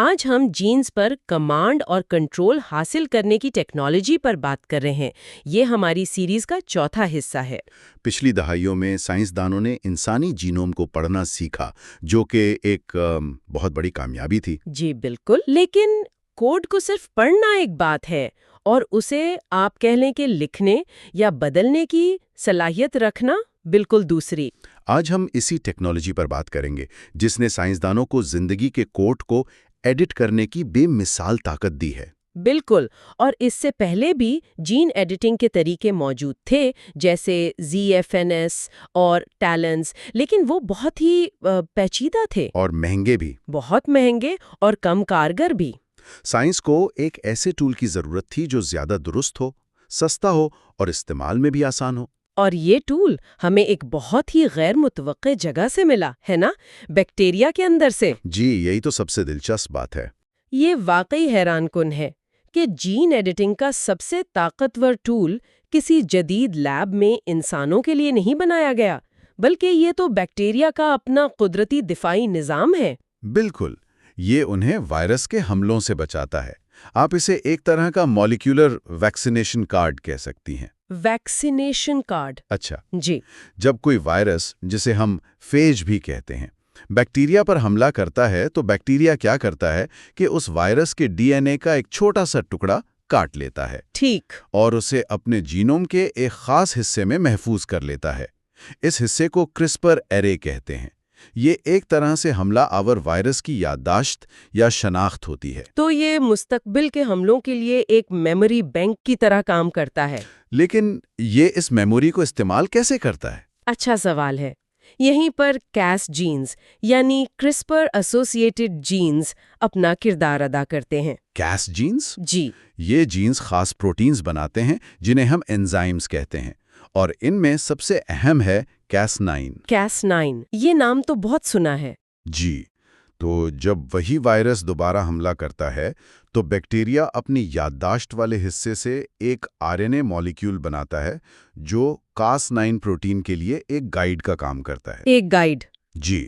[SPEAKER 2] آج ہم جینز پر کمانڈ اور کنٹرول حاصل کرنے کی ٹیکنالوجی پر بات کر رہے ہیں۔ یہ ہماری سیریز کا چوتھا حصہ ہے۔
[SPEAKER 3] پچھلی دہائیوں میں سائنسدانوں نے انسانی جینوم کو پڑھنا سیکھا، جو کہ ایک بہت بڑی کامیابی تھی۔
[SPEAKER 2] جی بالکل، لیکن کوڈ کو صرف پڑھنا ایک بات ہے اور اسے آپ کہہ لیں کہ لکھنے یا بدلنے کی صلاحیت رکھنا بالکل دوسری۔
[SPEAKER 3] آج ہم اسی ٹیکنالوجی پر بات کریں گے جس نے سائنسدانوں کو زندگی کے کوڈ کو ایڈٹ کرنے کی بے مثال طاقت دی ہے۔
[SPEAKER 2] بالکل، اور اس سے پہلے بھی جین ایڈیٹنگ کے طریقے موجود تھے، جیسے ZFNS اور ٹیلنز، لیکن وہ بہت ہی پیچیدہ تھے
[SPEAKER 3] اور مہنگے بھی۔
[SPEAKER 2] بہت مہنگے اور کم کارگر بھی۔
[SPEAKER 3] سائنس کو ایک ایسے ٹول کی ضرورت تھی جو زیادہ درست ہو، سستا ہو اور استعمال میں بھی آسان ہو۔
[SPEAKER 2] اور یہ ٹول ہمیں ایک بہت ہی غیر متوقع جگہ سے ملا ہے نا، بیکٹیریا کے اندر سے۔
[SPEAKER 3] جی، یہی تو سب سے دلچسپ بات ہے۔
[SPEAKER 2] یہ واقعی حیران کن ہے کہ جین ایڈیٹنگ کا سب سے طاقتور ٹول کسی جدید لیب میں انسانوں کے لیے نہیں بنایا گیا، بلکہ یہ تو بیکٹیریا کا اپنا قدرتی دفاعی نظام ہے۔
[SPEAKER 3] بالکل، یہ انہیں وائرس کے حملوں سے بچاتا ہے۔ آپ اسے ایک طرح کا مالیکولر ویکسینیشن کارڈ کہہ سکتی ہیں۔
[SPEAKER 2] Vaccination card?
[SPEAKER 3] اچھا،
[SPEAKER 2] جی۔
[SPEAKER 3] جب کوئی وائرس، جسے ہم فیج بھی کہتے ہیں، بیکٹیریا پر حملہ کرتا ہے تو بیکٹیریا کیا کرتا ہے کہ اس وائرس کے DNA کا ایک چھوٹا سا ٹکڑا کاٹ لیتا ہے۔
[SPEAKER 2] ٹھیک۔
[SPEAKER 3] اور اسے اپنے جینوم کے ایک خاص حصے میں محفوظ کر لیتا ہے۔ اس حصے کو کرسپر ایرے کہتے ہیں۔ یہ ایک طرح سے حملہ آور وائرس کی یادداشت یا شناخت ہوتی ہے۔
[SPEAKER 2] تو یہ مستقبل کے حملوں کے لیے ایک میموری بینک کی طرح کام کرتا ہے۔
[SPEAKER 3] لیکن یہ اس میموری کو استعمال کیسے کرتا ہے؟
[SPEAKER 2] اچھا سوال ہے۔ یہیں پر کیس جینز یعنی کرسپر ایسوسیٹڈ جینز اپنا کردار ادا کرتے ہیں۔
[SPEAKER 3] Cas genes?
[SPEAKER 2] جی۔
[SPEAKER 3] یہ جینز خاص پروٹینز بناتے ہیں جنہیں ہم انزائمز کہتے ہیں، اور ان میں سب سے اہم ہے Cas9۔
[SPEAKER 2] Cas9، یہ نام تو بہت سنا ہے۔
[SPEAKER 3] جی، تو جب وہی وائرس دوبارہ حملہ کرتا ہے تو بیکٹیریا اپنی یادداشت والے حصے سے ایک RNA مالیکیول بناتا ہے جو Cas9 پروٹین کے لیے ایک گائیڈ کا کام کرتا ہے۔
[SPEAKER 2] ایک گائیڈ؟
[SPEAKER 3] جی،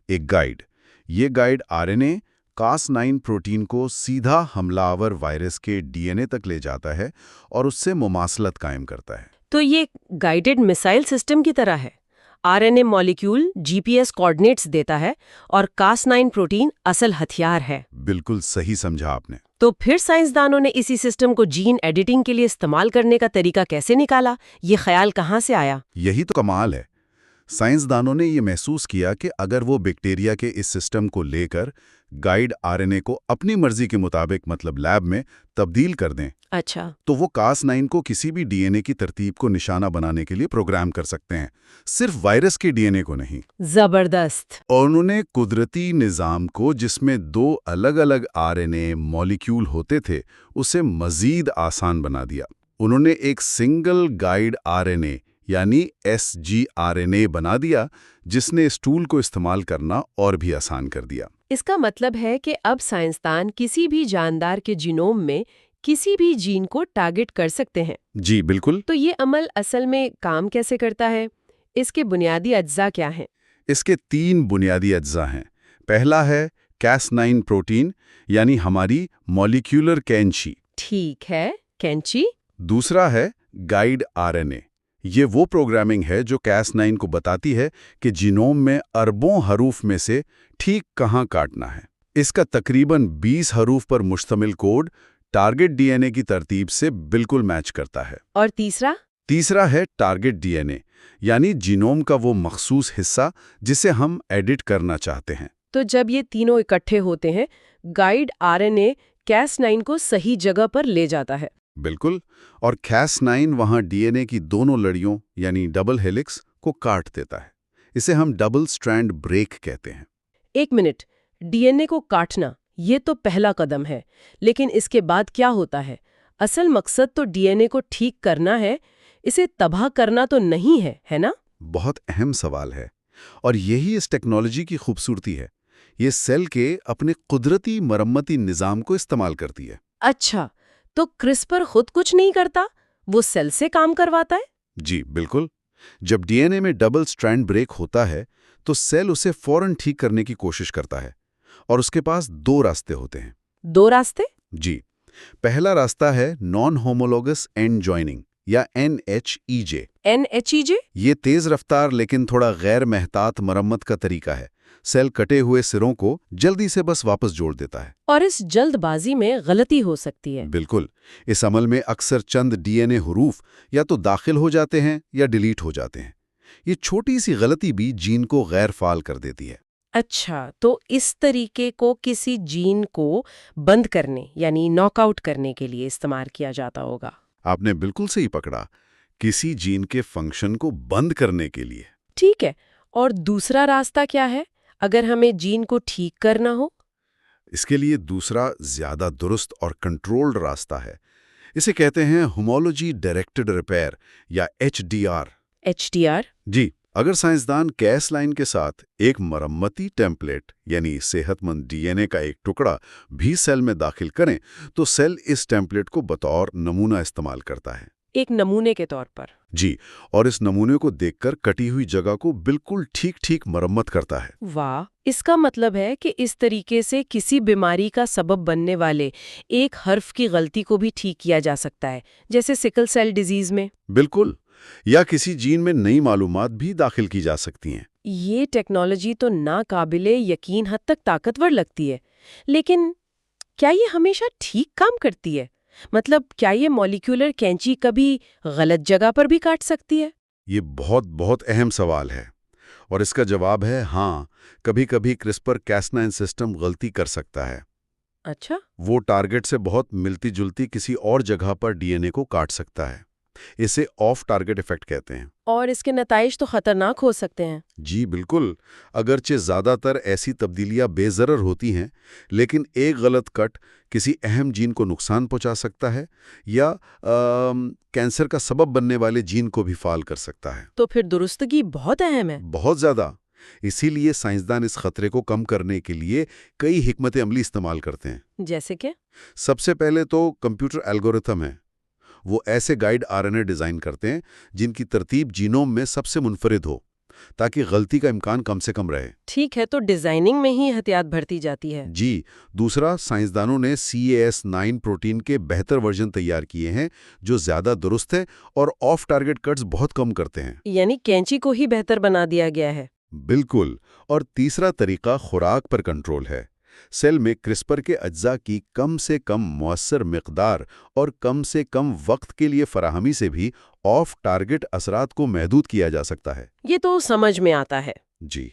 [SPEAKER 3] ایک گائیڈ۔ یہ گائیڈ RNA Cas9 پروٹین کو سیدھا حملہ آور وائرس کے DNA تک لے جاتا ہے اور اس سے مماثلت قائم کرتا ہے۔
[SPEAKER 2] تو یہ گائیڈڈ میسائل سسٹم کی طرح ہے۔ RNA مالیکیول GPS کوآرڈینیٹس دیتا ہے اور Cas9 پروٹین اصل ہتھیار ہے۔
[SPEAKER 3] بالکل صحیح سمجھا آپ نے۔
[SPEAKER 2] تو پھر سائنسدانوں نے اسی سسٹم کو جین ایڈیٹنگ کے لیے استعمال کرنے کا طریقہ کیسے نکالا؟ یہ خیال کہاں سے آیا؟
[SPEAKER 3] یہی تو کمال ہے۔ سائنسدانوں نے یہ محسوس کیا کہ اگر وہ بیکٹیریا کے اس سسٹم کو لے کر گائیڈ RNA کو اپنی مرضی کے مطابق مطلب لیب میں تبدیل کر دیں،
[SPEAKER 2] اچھا،
[SPEAKER 3] تو وہ Cas9 کو کسی بھی DNA کی ترتیب کو نشانہ بنانے کے لیے پروگرام کر سکتے ہیں، صرف وائرس کے DNA کو نہیں۔
[SPEAKER 2] زبردست۔
[SPEAKER 3] اور انہوں نے قدرتی نظام کو، جس میں 2 الگ الگ RNA مالیکیول ہوتے تھے، اسے مزید آسان بنا دیا۔ انہوں نے ایک سنگل گائیڈ RNA یعنی sgRNA بنا دیا، جس نے اس ٹول کو استعمال کرنا اور بھی آسان کر دیا۔
[SPEAKER 2] اس کا مطلب ہے کہ اب سائنسدان کسی بھی جاندار کے جینوم میں کسی بھی جین کو ٹارگٹ کر سکتے ہیں۔
[SPEAKER 3] جی بالکل۔
[SPEAKER 2] تو یہ عمل اصل میں کام کیسے کرتا ہے؟ اس کے بنیادی اجزاء کیا ہیں؟
[SPEAKER 3] اس کے 3 بنیادی اجزاء ہیں۔ پہلا ہے Cas9 پروٹین یعنی ہماری مالیکولر کینچی۔
[SPEAKER 2] ٹھیک ہے، کینچی۔
[SPEAKER 3] دوسرا ہے گائیڈ RNA۔ یہ وہ پروگرامنگ ہے جو Cas9 کو بتاتی ہے کہ جینوم میں اربوں حروف میں سے ٹھیک کہاں کاٹنا ہے۔ اس کا تقریباً 20 حروف پر مشتمل کوڈ ٹارگٹ DNA کی ترتیب سے بالکل میچ کرتا ہے۔
[SPEAKER 2] اور تیسرا؟
[SPEAKER 3] تیسرا ہے ٹارگٹ DNA یعنی جینوم کا وہ مخصوص حصہ جسے ہم ایڈٹ کرنا چاہتے ہیں۔
[SPEAKER 2] تو جب یہ تینوں اکٹھے ہوتے ہیں، گائیڈ RNA Cas9 کو صحیح جگہ پر لے جاتا ہے۔
[SPEAKER 3] بالکل، اور Cas9 وہاں DNA کی دونوں لڑیوں یعنی ڈبل ہیلکس کو کاٹ دیتا ہے۔ اسے ہم ڈبل سٹرینڈ بریک کہتے ہیں۔
[SPEAKER 2] ایک منٹ، DNA کو کاٹنا یہ تو پہلا قدم ہے، لیکن اس کے بعد کیا ہوتا ہے؟ اصل مقصد تو DNA کو ٹھیک کرنا ہے، اسے تباہ کرنا تو نہیں ہے، ہے نا؟
[SPEAKER 3] بہت اہم سوال ہے، اور یہی اس ٹیکنالوجی کی خوبصورتی ہے۔ یہ سیل کے اپنے قدرتی مرمتی نظام کو استعمال کرتی ہے۔
[SPEAKER 2] اچھا، تو کرسپر خود کچھ نہیں کرتا، وہ سیل سے کام کرواتا ہے؟
[SPEAKER 3] جی بالکل۔ جب DNA میں ڈبل سٹرینڈ بریک ہوتا ہے تو سیل اسے فوراً ٹھیک کرنے کی کوشش کرتا ہے، اور اس کے پاس 2 راستے ہوتے ہیں۔
[SPEAKER 2] 2 راستے؟
[SPEAKER 3] جی، پہلا راستہ ہے نان ہومولوگس اینڈ جوائننگ یا NHEJ۔
[SPEAKER 2] NHEJ؟
[SPEAKER 3] یہ تیز رفتار لیکن تھوڑا غیر محتاط مرمت کا طریقہ ہے۔ سیل کٹے ہوئے سروں کو جلدی سے بس واپس جوڑ دیتا ہے۔
[SPEAKER 2] اور اس جلد بازی میں غلطی ہو سکتی ہے۔
[SPEAKER 3] بالکل، اس عمل میں اکثر چند DNA حروف یا تو داخل ہو جاتے ہیں یا ڈیلیٹ ہو جاتے ہیں۔ یہ چھوٹی سی غلطی بھی جین کو غیر فعال کر دیتی ہے۔
[SPEAKER 2] اچھا، تو اس طریقے کو کسی جین کو بند کرنے یعنی ناک آؤٹ کرنے کے لیے استعمال کیا جاتا ہوگا۔
[SPEAKER 3] آپ نے بالکل صحیح پکڑا، کسی جین کے فنکشن کو بند کرنے کے لیے۔
[SPEAKER 2] ٹھیک ہے، اور دوسرا راستہ کیا ہے اگر ہمیں جین کو ٹھیک کرنا ہو؟
[SPEAKER 3] اس کے لیے دوسرا زیادہ درست اور کنٹرولڈ راستہ ہے۔ اسے کہتے ہیں ہومولوجی ڈائریکٹڈ ریپیئر یا HDR۔
[SPEAKER 2] HDR؟
[SPEAKER 3] جی، اگر سائنسدان کیس لائن کے ساتھ ایک مرمتی ٹیمپلیٹ یعنی صحت مند DNA کا ایک ٹکڑا بھی سیل میں داخل کریں تو سیل اس ٹیمپلیٹ کو بطور نمونہ استعمال کرتا ہے۔
[SPEAKER 2] ایک نمونے کے طور پر؟
[SPEAKER 3] جی، اور اس نمونے کو دیکھ کر کٹی ہوئی جگہ کو بالکل ٹھیک مرمت کرتا ہے۔
[SPEAKER 2] واہ، اس کا مطلب ہے کہ اس طریقے سے کسی بیماری کا سبب بننے والے ایک حرف کی غلطی کو بھی ٹھیک کیا جا سکتا ہے، جیسے سکل سیل ڈیزیز میں۔
[SPEAKER 3] بالکل، یا کسی جین میں نئی معلومات بھی داخل کی جا سکتی ہیں۔
[SPEAKER 2] یہ ٹیکنالوجی تو ناقابل یقین حد تک طاقتور لگتی ہے، لیکن کیا یہ ہمیشہ ٹھیک کام کرتی ہے؟ مطلب کیا یہ مولیکولر کینچی کبھی غلط جگہ پر بھی کاٹ سکتی ہے؟
[SPEAKER 3] یہ بہت اہم سوال ہے، اور اس کا جواب ہے ہاں، کبھی کبھی کرسپر کیس9 سسٹم غلطی کر سکتا ہے۔
[SPEAKER 2] اچھا؟
[SPEAKER 3] وہ ٹارگٹ سے بہت ملتی جلتی کسی اور جگہ پر DNA کو کاٹ سکتا ہے۔ اسے آف ٹارگٹ ایفیکٹ کہتے ہیں۔
[SPEAKER 2] اور اس کے نتائج تو خطرناک ہو سکتے ہیں۔
[SPEAKER 3] جی بالکل، اگرچہ زیادہ تر ایسی تبدیلیاں بے ضرر ہوتی ہیں، لیکن ایک غلط کٹ کسی اہم جین کو نقصان پہنچا سکتا ہے یا کینسر کا سبب بننے والے جین کو بھی فعال کر سکتا ہے۔
[SPEAKER 2] تو پھر درستگی بہت اہم ہے۔
[SPEAKER 3] بہت زیادہ۔ اسی لیے سائنسدان اس خطرے کو کم کرنے کے لیے کئی حکمت عملی استعمال کرتے ہیں۔
[SPEAKER 2] جیسے کہ؟
[SPEAKER 3] سب سے پہلے تو کمپیوٹر الگورتھم ہے۔ وہ ایسے گائیڈ RNA ڈیزائن کرتے ہیں جن کی ترتیب جینوم میں سب سے منفرد ہو، تاکہ غلطی کا امکان کم سے کم رہے۔
[SPEAKER 2] ٹھیک ہے، تو ڈیزائننگ میں ہی احتیاط بھرتی جاتی ہے۔
[SPEAKER 3] جی، دوسرا، سائنسدانوں نے CAS9 پروٹین کے بہتر ورژن تیار کیے ہیں جو زیادہ درست ہے اور آف ٹارگٹ کٹس بہت کم کرتے ہیں۔
[SPEAKER 2] یعنی کینچی کو ہی بہتر بنا دیا گیا ہے۔
[SPEAKER 3] بالکل، اور تیسرا طریقہ خوراک پر کنٹرول ہے۔ سیل میں کرسپر کے اجزاء کی کم سے کم مؤثر مقدار اور کم سے کم وقت کے لیے فراہمی سے بھی آف ٹارگٹ اثرات کو محدود کیا جا سکتا ہے۔
[SPEAKER 2] یہ تو سمجھ میں آتا ہے۔
[SPEAKER 3] جی،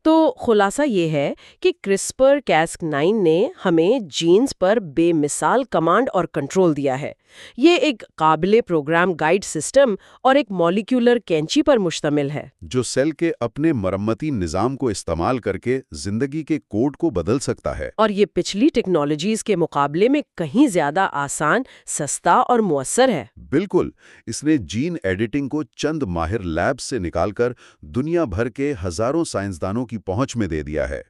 [SPEAKER 2] تو خلاصہ یہ ہے کہ کرسپر کیس9 نے ہمیں جینز پر بے مثال کمانڈ اور کنٹرول دیا ہے۔ یہ ایک قابل پروگرام گائیڈ سسٹم اور ایک مولیکولر کینچی پر مشتمل ہے
[SPEAKER 3] جو سیل کے اپنے مرمتی نظام کو استعمال کر کے زندگی کے کوڈ کو بدل سکتا ہے۔
[SPEAKER 2] اور یہ پچھلی ٹیکنالوجیز کے مقابلے میں کہیں زیادہ آسان، سستا اور مؤثر ہے۔
[SPEAKER 3] بالکل، اس نے جین ایڈیٹنگ کو چند ماہر لیبز سے نکال کر دنیا بھر کے ہزاروں سائنسدانوں کی پہنچ میں دے دیا ہے۔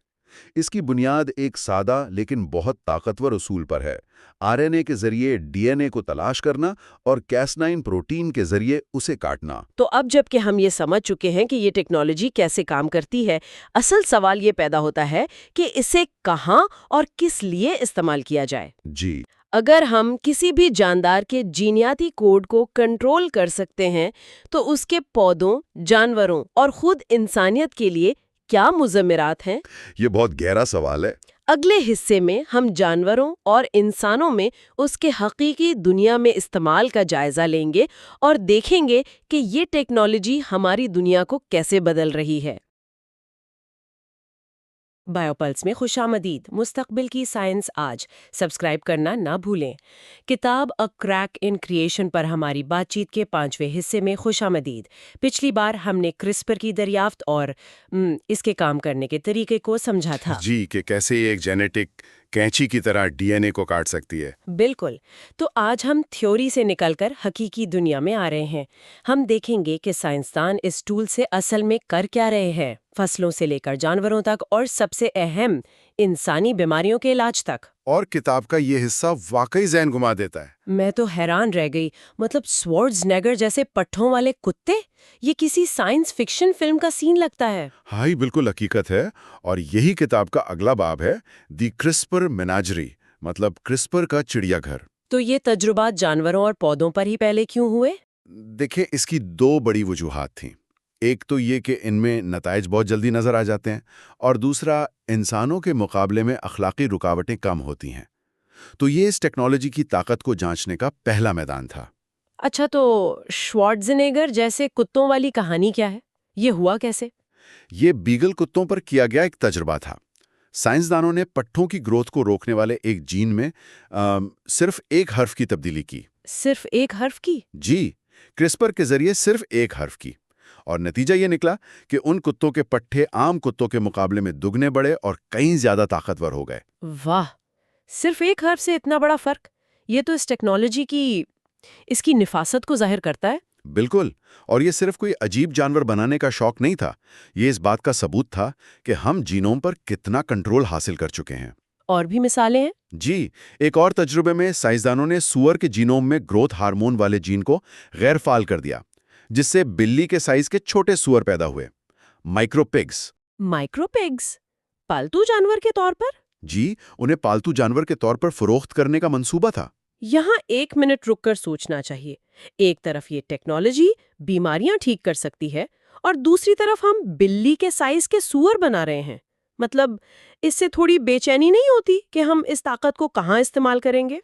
[SPEAKER 3] اس کی بنیاد ایک سادہ لیکن بہت طاقتور اصول پر ہے: RNA کے ذریعے DNA کو تلاش کرنا اور Cas9 پروٹین کے ذریعے اسے کاٹنا۔
[SPEAKER 2] تو اب جب کہ ہم یہ سمجھ چکے ہیں کہ یہ ٹیکنالوجی کیسے کام کرتی ہے، اصل سوال یہ پیدا ہوتا ہے کہ اسے کہاں اور کس لیے استعمال کیا جائے۔
[SPEAKER 3] جی،
[SPEAKER 2] اگر ہم کسی بھی جاندار کے جینیاتی کوڈ کو کنٹرول کر سکتے ہیں تو اس کے پودوں، جانوروں اور خود انسانیت کے لیے کیا مضمرات ہیں؟
[SPEAKER 3] یہ بہت گہرا سوال ہے۔
[SPEAKER 2] اگلے حصے میں ہم جانوروں اور انسانوں میں اس کے حقیقی دنیا میں استعمال کا جائزہ لیں گے اور دیکھیں گے کہ یہ ٹیکنالوجی ہماری دنیا کو کیسے بدل رہی ہے۔ بائیوپلس میں خوش آمدید۔ مستقبل کی سائنس آج سبسکرائب کرنا نہ بھولیں۔ کتاب اے کریک ان کریشن پر ہماری بات چیت کے 5ویں حصے میں خوش آمدید۔ پچھلی بار ہم نے کرسپر کی دریافت اور اس کے کام کرنے کے طریقے کو سمجھا تھا۔
[SPEAKER 3] جی، کہ کیسے ایک جینیٹک کینچی کی طرح DNA کو کاٹ سکتی ہے۔
[SPEAKER 2] بالکل۔ تو آج ہم تھیوری سے نکل کر حقیقی دنیا میں آ رہے ہیں۔ ہم دیکھیں گے کہ سائنسدان اس ٹول سے اصل میں کر کیا رہے ہیں، فصلوں سے لے کر جانوروں تک، اور سب سے اہم انسانی بیماریوں کے علاج تک۔
[SPEAKER 3] اور کتاب کا یہ حصہ واقعی ذہن گھما دیتا ہے۔
[SPEAKER 2] میں تو حیران رہ گئی، مطلب سوارڈزنیگر جیسے پٹھوں والے کتے، یہ کسی سائنس فکشن فلم کا سین لگتا ہے۔
[SPEAKER 3] ہاں ہی بالکل حقیقت ہے، اور یہی کتاب کا اگلا باب ہے، دی کرسپر میناجری، مطلب کرسپر کا چڑیا گھر۔
[SPEAKER 2] تو یہ تجربات جانوروں اور پودوں پر ہی پہلے کیوں ہوئے؟
[SPEAKER 3] دیکھیں، اس کی دو بڑی وجوہات تھیں۔ ایک تو یہ کہ ان میں نتائج بہت جلدی نظر آ جاتے ہیں، اور دوسرا انسانوں کے مقابلے میں اخلاقی رکاوٹیں کم ہوتی ہیں۔ تو یہ اس ٹیکنالوجی کی طاقت کو جانچنے کا پہلا میدان تھا۔
[SPEAKER 2] اچھا، تو شوارٹزنیگر جیسے کتوں والی کہانی کیا ہے؟ یہ ہوا کیسے؟
[SPEAKER 3] یہ بیگل کتوں پر کیا گیا ایک تجربہ تھا۔ سائنسدانوں نے پٹھوں کی گروتھ کو روکنے والے ایک جین میں صرف ایک حرف کی تبدیلی کی۔
[SPEAKER 2] صرف ایک حرف کی؟
[SPEAKER 3] جی، کرسپر کے ذریعے صرف ایک حرف کی، اور نتیجہ یہ نکلا کہ ان کتوں کے پٹھے عام کتوں کے مقابلے میں دگنے بڑے اور کہیں زیادہ طاقتور ہو گئے۔
[SPEAKER 2] واہ، صرف ایک حرف سے اتنا بڑا فرق! یہ تو اس ٹیکنالوجی کی اس کی نفاست کو ظاہر کرتا ہے۔
[SPEAKER 3] بالکل، اور یہ صرف کوئی عجیب جانور بنانے کا شوق نہیں تھا، یہ اس بات کا ثبوت تھا کہ ہم جینوم پر کتنا کنٹرول حاصل کر چکے ہیں۔
[SPEAKER 2] اور بھی مثالیں ہیں؟
[SPEAKER 3] جی، ایک اور تجربے میں سائنسدانوں نے سور کے جینوم میں گروتھ ہارمون والے جین کو غیر فعال کر دیا، جس سے بلی کے سائز کے چھوٹے سور پیدا ہوئے، مائکرو پگز۔
[SPEAKER 2] مائکرو پیگز پالتو جانور کے طور پر؟
[SPEAKER 3] جی، انہیں پالتو جانور کے طور پر فروخت کرنے کا منصوبہ تھا۔
[SPEAKER 2] یہاں ایک منٹ رک کر سوچنا چاہیے۔ ایک طرف یہ ٹیکنالوجی بیماریاں ٹھیک کر سکتی ہے، اور دوسری طرف ہم بلی کے سائز کے سور بنا رہے ہیں۔ مطلب اس سے تھوڑی بے چینی نہیں ہوتی کہ ہم اس طاقت کو کہاں استعمال کریں گے؟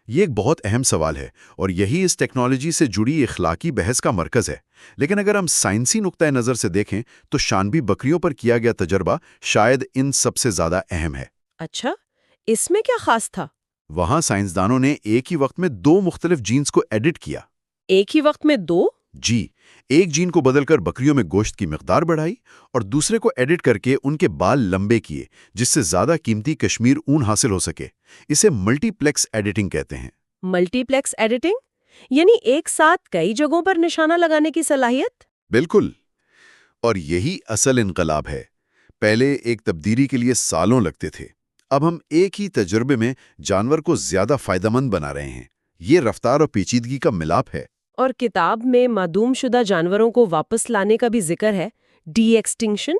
[SPEAKER 3] یہ ایک بہت اہم سوال ہے، اور یہی اس ٹیکنالوجی سے جڑی اخلاقی بحث کا مرکز ہے۔ لیکن اگر ہم سائنسی نقطۂ نظر سے دیکھیں تو شانبی بکریوں پر کیا گیا تجربہ شاید ان سب سے زیادہ اہم ہے۔
[SPEAKER 2] اچھا، اس میں کیا خاص تھا؟
[SPEAKER 3] وہاں سائنسدانوں نے ایک ہی وقت میں دو مختلف جینز کو ایڈٹ کیا۔
[SPEAKER 2] ایک ہی وقت میں دو؟
[SPEAKER 3] جی، ایک جین کو بدل کر بکریوں میں گوشت کی مقدار بڑھائی، اور دوسرے کو ایڈٹ کر کے ان کے بال لمبے کیے، جس سے زیادہ قیمتی کشمیر اون حاصل ہو سکے۔ اسے ملٹی پلیکس ایڈیٹنگ کہتے ہیں۔
[SPEAKER 2] ملٹی پلیکس ایڈیٹنگ یعنی ایک ساتھ کئی جگہوں پر نشانہ لگانے کی صلاحیت؟
[SPEAKER 3] بالکل، اور یہی اصل انقلاب ہے۔ پہلے ایک تبدیلی کے لیے سالوں لگتے تھے، اب ہم ایک ہی تجربے میں جانور کو زیادہ فائدہ مند بنا رہے ہیں۔ یہ رفتار اور پیچیدگی کا ملاپ ہے۔
[SPEAKER 2] اور کتاب میں معدوم شدہ جانوروں کو واپس لانے کا بھی ذکر ہے، ڈی ایکسٹنکشن،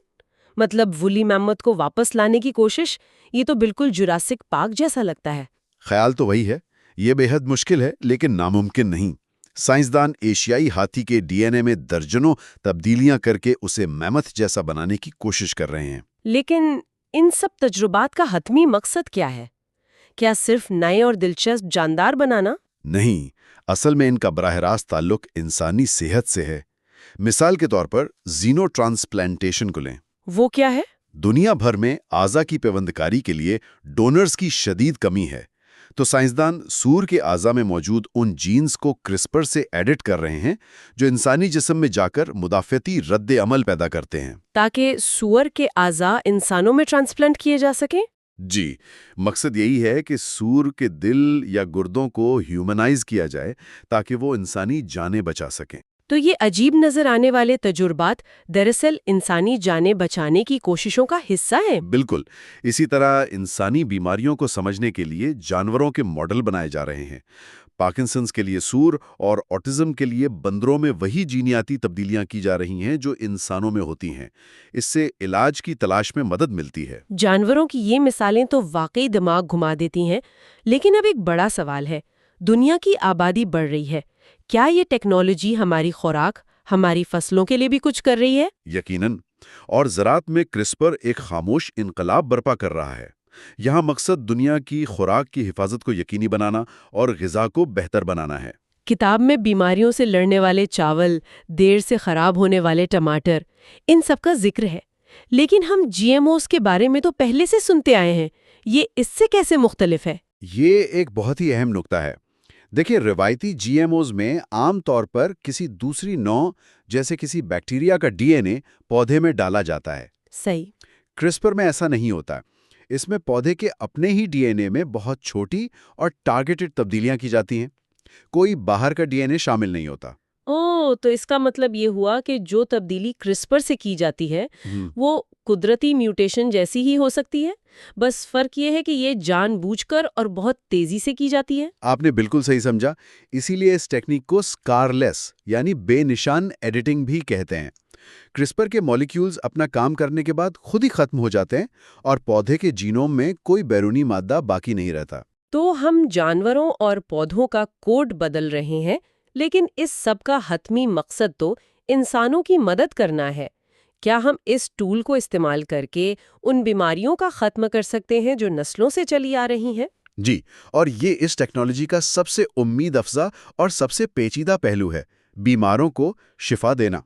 [SPEAKER 2] مطلب وولی میمت کو واپس لانے کی کوشش۔ یہ تو بالکل جراسک پارک جیسا لگتا ہے۔
[SPEAKER 3] خیال تو وہی ہے، یہ بے حد مشکل ہے لیکن ناممکن نہیں۔ سائنسدان ایشیائی ہاتھی کے ڈی این اے میں درجنوں تبدیلیاں کر کے اسے میمتھ جیسا بنانے کی کوشش کر رہے ہیں۔
[SPEAKER 2] لیکن ان سب تجربات کا حتمی مقصد کیا ہے؟ کیا صرف نئے اور دلچسپ جاندار بنانا؟
[SPEAKER 3] نہیں، اصل میں ان کا براہ راست تعلق انسانی صحت سے ہے۔ مثال کے طور پر زینو ٹرانسپلانٹیشن کو لیں۔
[SPEAKER 2] وہ کیا ہے؟
[SPEAKER 3] دنیا بھر میں اعضا کی پیوندکاری کے لیے ڈونرز کی شدید کمی ہے، تو سائنسدان سور کے اعضا میں موجود ان جینز کو کرسپر سے ایڈٹ کر رہے ہیں جو انسانی جسم میں جا کر مدافعتی رد عمل پیدا کرتے ہیں،
[SPEAKER 2] تاکہ سور کے اعضا انسانوں میں ٹرانسپلانٹ کیے جا سکیں۔
[SPEAKER 3] جی، مقصد یہی ہے کہ سور کے دل یا گردوں کو ہیومنائز کیا جائے تاکہ وہ انسانی جانیں بچا سکیں۔
[SPEAKER 2] تو یہ عجیب نظر آنے والے تجربات دراصل انسانی جانیں بچانے کی کوششوں کا حصہ ہیں۔
[SPEAKER 3] بالکل، اسی طرح انسانی بیماریوں کو سمجھنے کے لیے جانوروں کے ماڈل بنائے جا رہے ہیں۔ پارکنسنس کے لیے سور اور آٹزم کے لیے بندروں میں وہی جینیاتی تبدیلیاں کی جا رہی ہیں جو انسانوں میں ہوتی ہیں۔ اس سے علاج کی تلاش میں مدد ملتی ہے۔
[SPEAKER 2] جانوروں کی یہ مثالیں تو واقعی دماغ گھما دیتی ہیں، لیکن اب ایک بڑا سوال ہے۔ دنیا کی آبادی بڑھ رہی ہے، کیا یہ ٹیکنالوجی ہماری خوراک، ہماری فصلوں کے لیے بھی کچھ کر رہی ہے؟
[SPEAKER 3] یقیناً، اور زراعت میں کرسپر ایک خاموش انقلاب برپا کر رہا ہے۔ یہاں مقصد دنیا کی خوراک کی حفاظت کو یقینی بنانا اور غذا کو بہتر بنانا ہے۔
[SPEAKER 2] کتاب میں بیماریوں سے لڑنے والے چاول، دیر سے خراب ہونے والے ٹماٹر، ان سب کا ذکر ہے، لیکن ہم جی ایم اوز کے بارے میں تو پہلے سے سنتے آئے ہیں۔ یہ اس سے کیسے مختلف ہے؟
[SPEAKER 3] یہ ایک بہت ہی اہم نکتہ ہے۔ دیکھیں، روایتی جی ایم اوز میں عام طور پر کسی دوسری نوع جیسے کسی بیکٹیریا کا ڈی این اے پودے میں ڈالا جاتا ہے۔
[SPEAKER 2] صحیح۔
[SPEAKER 3] کرسپر میں ایسا نہیں ہوتا۔ اس میں پودے کے اپنے ہی ڈی این اے میں بہت چھوٹی اور ٹارگیٹڈ تبدیلیاں کی جاتی ہیں۔ کوئی باہر کا ڈی این اے شامل نہیں ہوتا۔
[SPEAKER 2] تو اس کا مطلب یہ ہوا کہ جو تبدیلی کرسپر سے کی جاتی ہے وہ قدرتی میوٹیشن جیسی ہی ہو سکتی ہے، بس فرق یہ ہے کہ یہ جان بوجھ کر اور بہت تیزی سے کی جاتی ہے۔
[SPEAKER 3] آپ نے بالکل صحیح سمجھا، اسی لیے اس ٹیکنیک کو سکارلیس یعنی بے نشان ایڈیٹنگ بھی کہتے ہیں۔ کرسپر کے مولیکیولز اپنا کام کرنے کے بعد خود ہی ختم ہو جاتے ہیں اور پودے کے جینوم میں کوئی بیرونی مادہ باقی نہیں رہتا۔
[SPEAKER 2] تو ہم جانوروں اور پودوں کا کوڈ بدل رہے ہیں، لیکن اس سب کا حتمی مقصد تو انسانوں کی مدد کرنا ہے۔ کیا ہم اس ٹول کو استعمال کر کے ان بیماریوں کا ختم کر سکتے ہیں جو نسلوں سے چلی آ رہی ہیں؟
[SPEAKER 3] جی، اور یہ اس ٹیکنالوجی کا سب سے امید افزا اور سب سے پیچیدہ پہلو ہے، بیماروں کو شفا دینا۔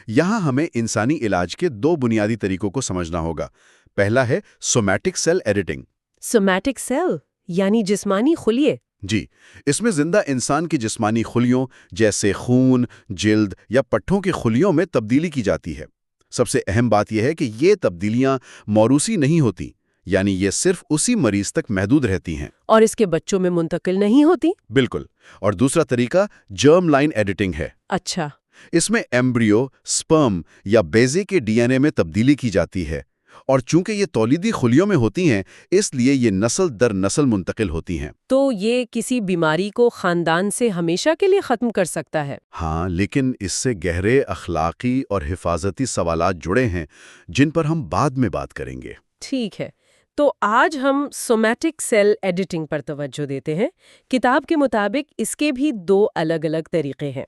[SPEAKER 3] یہاں ہمیں انسانی علاج کے دو بنیادی طریقوں کو سمجھنا ہوگا۔ پہلا ہے somatic cell editing.
[SPEAKER 2] Somatic cell یعنی جسمانی خلیے؟
[SPEAKER 3] جی، اس میں زندہ انسان کی جسمانی خلیوں جیسے خون، جلد یا پٹھوں کی خلیوں میں تبدیلی کی جاتی ہے۔ سب سے اہم بات یہ ہے کہ یہ تبدیلیاں موروثی نہیں ہوتی، یعنی یہ صرف اسی مریض تک محدود رہتی ہیں
[SPEAKER 2] اور اس کے بچوں میں منتقل نہیں ہوتی؟
[SPEAKER 3] بالکل۔ اور دوسرا طریقہ جرم لائن ایڈیٹنگ ہے۔
[SPEAKER 2] اچھا۔
[SPEAKER 3] اس میں ایمبریو، سپرم یا بیزے کے ڈی این اے میں تبدیلی کی جاتی ہے، اور چونکہ یہ تولیدی خلیوں میں ہوتی ہیں اس لیے یہ نسل در نسل منتقل ہوتی ہیں۔
[SPEAKER 2] تو یہ کسی بیماری کو خاندان سے ہمیشہ کے لیے ختم کر سکتا ہے؟
[SPEAKER 3] ہاں، لیکن اس سے گہرے اخلاقی اور حفاظتی سوالات جڑے ہیں جن پر ہم بعد میں بات کریں گے۔
[SPEAKER 2] ٹھیک ہے، تو آج ہم سومیٹک سیل ایڈیٹنگ پر توجہ دیتے ہیں۔ کتاب کے مطابق اس کے بھی دو الگ الگ طریقے ہیں۔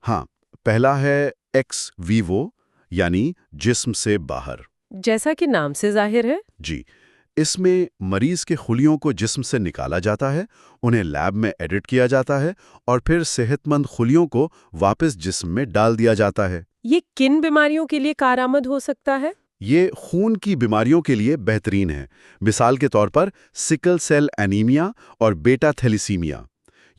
[SPEAKER 3] ہاں، پہلا ہے ایکس ویوو یعنی جسم سے باہر۔
[SPEAKER 2] جیسا کہ نام سے ظاہر ہے۔
[SPEAKER 3] جی، اس میں مریض کے خلیوں کو جسم سے نکالا جاتا ہے، انہیں لیب میں ایڈٹ کیا جاتا ہے اور پھر صحت مند خلیوں کو واپس جسم میں ڈال دیا جاتا ہے۔
[SPEAKER 2] یہ کن بیماریوں کے لیے کارآمد ہو سکتا ہے؟
[SPEAKER 3] یہ خون کی بیماریوں کے لیے بہترین ہے، مثال کے طور پر سکل سیل اینیمیا اور بیٹا تھیلیسیمیا۔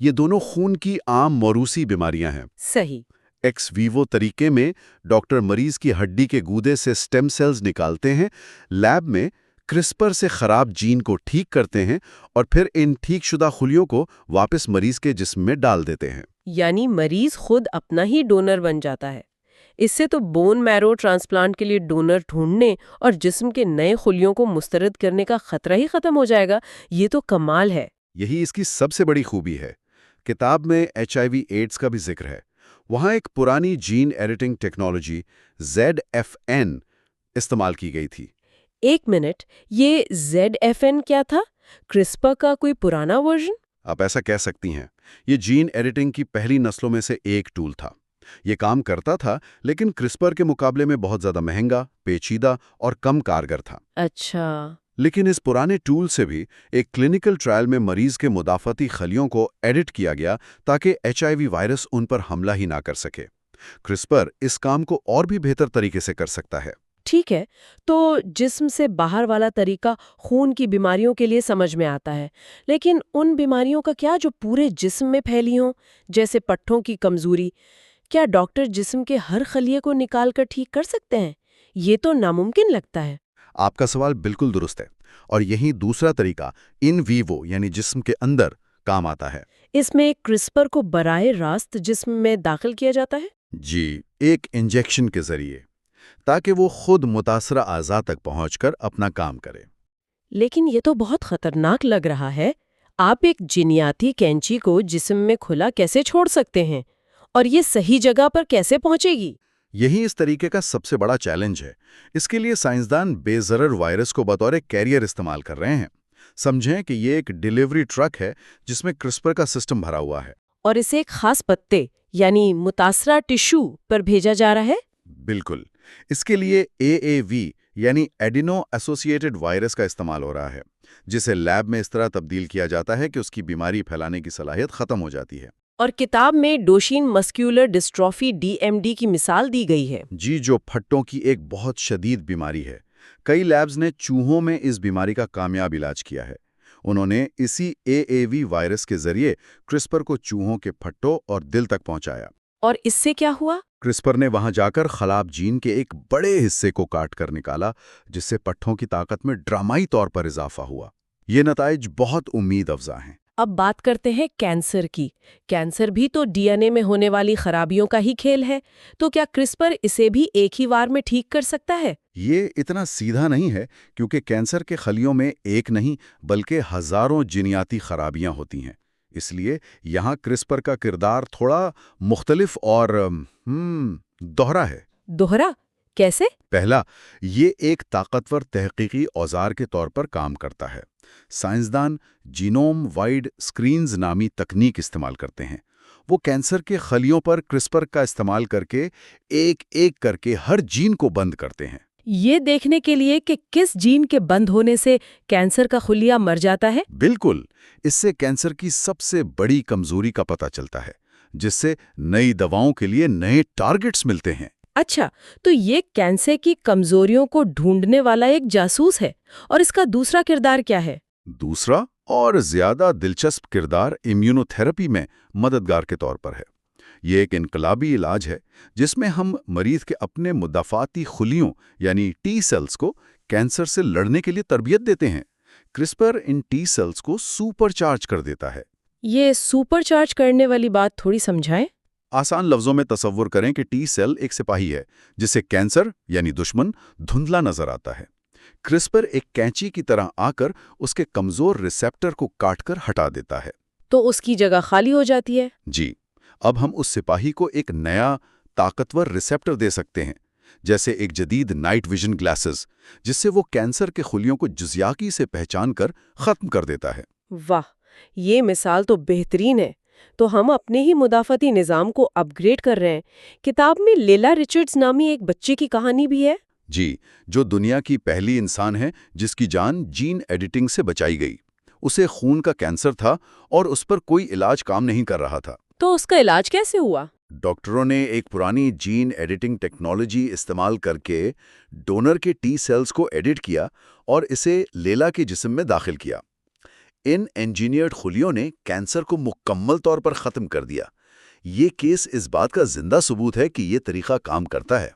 [SPEAKER 3] یہ دونوں خون کی عام موروثی بیماریاں ہیں۔
[SPEAKER 2] صحیح۔
[SPEAKER 3] ایکس ویوو طریقے میں ڈاکٹر مریض کی ہڈی کے گودے سے سٹیم سیلز نکالتے ہیں، لیب میں کرسپر سے خراب جین کو ٹھیک کرتے ہیں اور پھر ان ٹھیک شدہ خلیوں کو واپس مریض کے جسم میں ڈال دیتے ہیں۔
[SPEAKER 2] یعنی مریض خود اپنا ہی ڈونر بن جاتا ہے۔ اس سے تو بون میرو ٹرانسپلانٹ کے لیے ڈونر ڈھونڈنے اور جسم کے نئے خلیوں کو مسترد کرنے کا خطرہ ہی ختم ہو جائے گا۔ یہ تو کمال ہے۔
[SPEAKER 3] یہی اس کی سب سے بڑی خوبی ہے۔ کتاب میں HIV ایڈز کا بھی ذکر ہے۔ وہاں ایک پرانی جین ایڈیٹنگ ٹیکنالوجی ZFN استعمال کی گئی تھی۔
[SPEAKER 2] ایک منٹ، یہ ZFN کیا تھا؟ کرسپر کا کوئی پرانا ورژن؟
[SPEAKER 3] آپ ایسا کہہ سکتی ہیں۔ یہ جین ایڈیٹنگ کی پہلی نسلوں میں سے ایک ٹول تھا۔ یہ کام کرتا تھا لیکن کرسپر کے مقابلے میں بہت زیادہ مہنگا، پیچیدہ اور کم کارگر تھا۔
[SPEAKER 2] اچھا۔
[SPEAKER 3] لیکن اس پرانے ٹول سے بھی ایک کلینکل ٹرائل میں مریض کے مدافعتی خلیوں کو ایڈٹ کیا گیا تاکہ HIV وائرس ان پر حملہ ہی نہ کر سکے۔ کرسپر اس کام کو اور بھی بہتر طریقے سے کر سکتا ہے۔
[SPEAKER 2] ٹھیک ہے، تو جسم سے باہر والا طریقہ خون کی بیماریوں کے لیے سمجھ میں آتا ہے، لیکن ان بیماریوں کا کیا جو پورے جسم میں پھیلی ہوں، جیسے پٹھوں کی کمزوری؟ کیا ڈاکٹر جسم کے ہر خلیے کو نکال کر ٹھیک کر سکتے ہیں؟ یہ تو ناممکن لگتا ہے۔
[SPEAKER 3] آپ کا سوال بالکل درست ہے، اور یہی دوسرا طریقہ ان ویوو یعنی جسم کے اندر کام آتا ہے۔
[SPEAKER 2] اس میں کرسپر کو براہ راست جسم میں داخل کیا جاتا ہے؟
[SPEAKER 3] جی، ایک انجیکشن کے ذریعے، تاکہ وہ خود متاثرہ اعضاء تک پہنچ کر اپنا کام کرے۔
[SPEAKER 2] لیکن یہ تو بہت خطرناک لگ رہا ہے۔ آپ ایک جینیاتی کینچی کو جسم میں کھلا کیسے چھوڑ سکتے ہیں؟ اور یہ صحیح جگہ پر کیسے پہنچے گی؟
[SPEAKER 3] یہی اس طریقے کا سب سے بڑا چیلنج ہے۔ اس کے لیے سائنسدان بے ضرر وائرس کو بطور کیریئر استعمال کر رہے ہیں۔ سمجھیں کہ یہ ایک ڈیلیوری ٹرک ہے جس میں کرسپر کا سسٹم بھرا ہوا ہے،
[SPEAKER 2] اور اسے ایک خاص پتے یعنی متاثرہ ٹشو پر بھیجا جا رہا ہے؟
[SPEAKER 3] بالکل۔ اس کے لیے AAV یعنی ایڈینو ایسوسیٹڈ وائرس کا استعمال ہو رہا ہے، جسے لیب میں اس طرح تبدیل کیا جاتا ہے کہ اس کی بیماری پھیلانے کی صلاحیت ختم ہو جاتی ہے۔
[SPEAKER 2] اور کتاب میں ڈوشین مسکیولر ڈسٹروفی DMD کی مثال دی گئی ہے۔
[SPEAKER 3] جی، جو پھٹوں کی ایک بہت شدید بیماری ہے۔ کئی لیبز نے چوہوں میں اس بیماری کا کامیاب علاج کیا ہے۔ انہوں نے اسی AAV وائرس کے ذریعے کرسپر کو چوہوں کے پھٹوں اور دل تک پہنچایا۔
[SPEAKER 2] اور اس سے کیا ہوا؟
[SPEAKER 3] کرسپر نے وہاں جا کر خلاب جین کے ایک بڑے حصے کو کاٹ کر نکالا، جس سے پٹھوں کی طاقت میں ڈرامائی طور پر اضافہ ہوا۔ یہ نتائج بہت امید افزا ہیں۔
[SPEAKER 2] اب بات کرتے ہیں کینسر کی۔ کینسر بھی تو ڈی این اے میں ہونے والی خرابیوں کا ہی کھیل ہے، تو کیا کرسپر اسے بھی ایک ہی وار میں ٹھیک کر سکتا ہے؟
[SPEAKER 3] یہ اتنا سیدھا نہیں ہے، کیونکہ کینسر کے خلیوں میں ایک نہیں بلکہ ہزاروں جینیاتی خرابیاں ہوتی ہیں۔ اس لیے یہاں کرسپر کا کردار تھوڑا مختلف اور دوہرا ہے۔
[SPEAKER 2] دوہرا کیسے؟
[SPEAKER 3] پہلا، یہ ایک طاقتور تحقیقی اوزار کے طور پر کام کرتا ہے۔ سائنسدان جینوم وائڈ اسکرینز نامی تکنیک استعمال کرتے ہیں۔ وہ کینسر کے خلیوں پر کرسپر کا استعمال کر کے ایک ایک کر کے ہر جین کو بند کرتے ہیں۔
[SPEAKER 2] یہ دیکھنے کے لیے کہ کس جین کے بند ہونے سے کینسر کا خلیہ مر جاتا ہے؟
[SPEAKER 3] بالکل، اس سے کینسر کی سب سے بڑی کمزوری کا پتہ چلتا ہے، جس سے نئی دواؤں کے لیے نئے ٹارگٹس ملتے ہیں۔
[SPEAKER 2] اچھا، تو یہ کینسر کی کمزوریوں کو ڈھونڈنے والا ایک جاسوس ہے، اور اس کا دوسرا کردار کیا ہے؟
[SPEAKER 3] دوسرا اور زیادہ دلچسپ کردار امیونو تھراپی میں مددگار کے طور پر ہے۔ یہ ایک انقلابی علاج ہے جس میں ہم مریض کے اپنے مدافعاتی خلیوں یعنی ٹی سیلز کو کینسر سے لڑنے کے لیے تربیت دیتے ہیں۔ کرسپر ان ٹی سیلز کو سپر چارج کر دیتا ہے۔
[SPEAKER 2] یہ سپر چارج کرنے والی بات تھوڑی سمجھائیں۔
[SPEAKER 3] آسان لفظوں میں تصور کریں کہ ٹی سیل ایک سپاہی ہے جسے کینسر یعنی دشمن دھندلا نظر آتا ہے۔ کرسپر ایک کینچی کی طرح آ کر اس کے کمزور ریسیپٹر کو کاٹ کر ہٹا دیتا ہے۔
[SPEAKER 2] تو اس کی جگہ خالی ہو جاتی ہے؟
[SPEAKER 3] جی، اب ہم اس سپاہی کو ایک نیا طاقتور ریسیپٹر دے سکتے ہیں، جیسے ایک جدید نائٹ ویژن گلاسز، جس سے وہ کینسر کے خلیوں کو جزیاتی سے پہچان کر ختم کر دیتا ہے۔
[SPEAKER 2] واہ، یہ مثال تو بہترین ہے۔ تو ہم اپنے ہی مدافعتی نظام کو اپ گریڈ کر رہے ہیں۔ کتاب میں لیلا رچرڈز نامی ایک بچے کی کہانی بھی ہے۔
[SPEAKER 3] جی، جو دنیا کی پہلی انسان ہے جس کی جان جین ایڈیٹنگ سے بچائی گئی۔ اسے خون کا کینسر تھا اور اس پر کوئی علاج کام نہیں کر رہا تھا۔
[SPEAKER 2] تو اس کا علاج کیسے ہوا؟
[SPEAKER 3] ڈاکٹروں نے ایک پرانی جین ایڈیٹنگ ٹیکنالوجی استعمال کر کے ڈونر کے ٹی سیلز کو ایڈٹ کیا اور اسے لیلا کے جسم میں داخل کیا۔ ان انجینئرڈ خلیوں نے کینسر کو مکمل طور پر ختم کر دیا۔ یہ کیس اس بات کا زندہ ثبوت ہے کہ یہ طریقہ کام کرتا ہے۔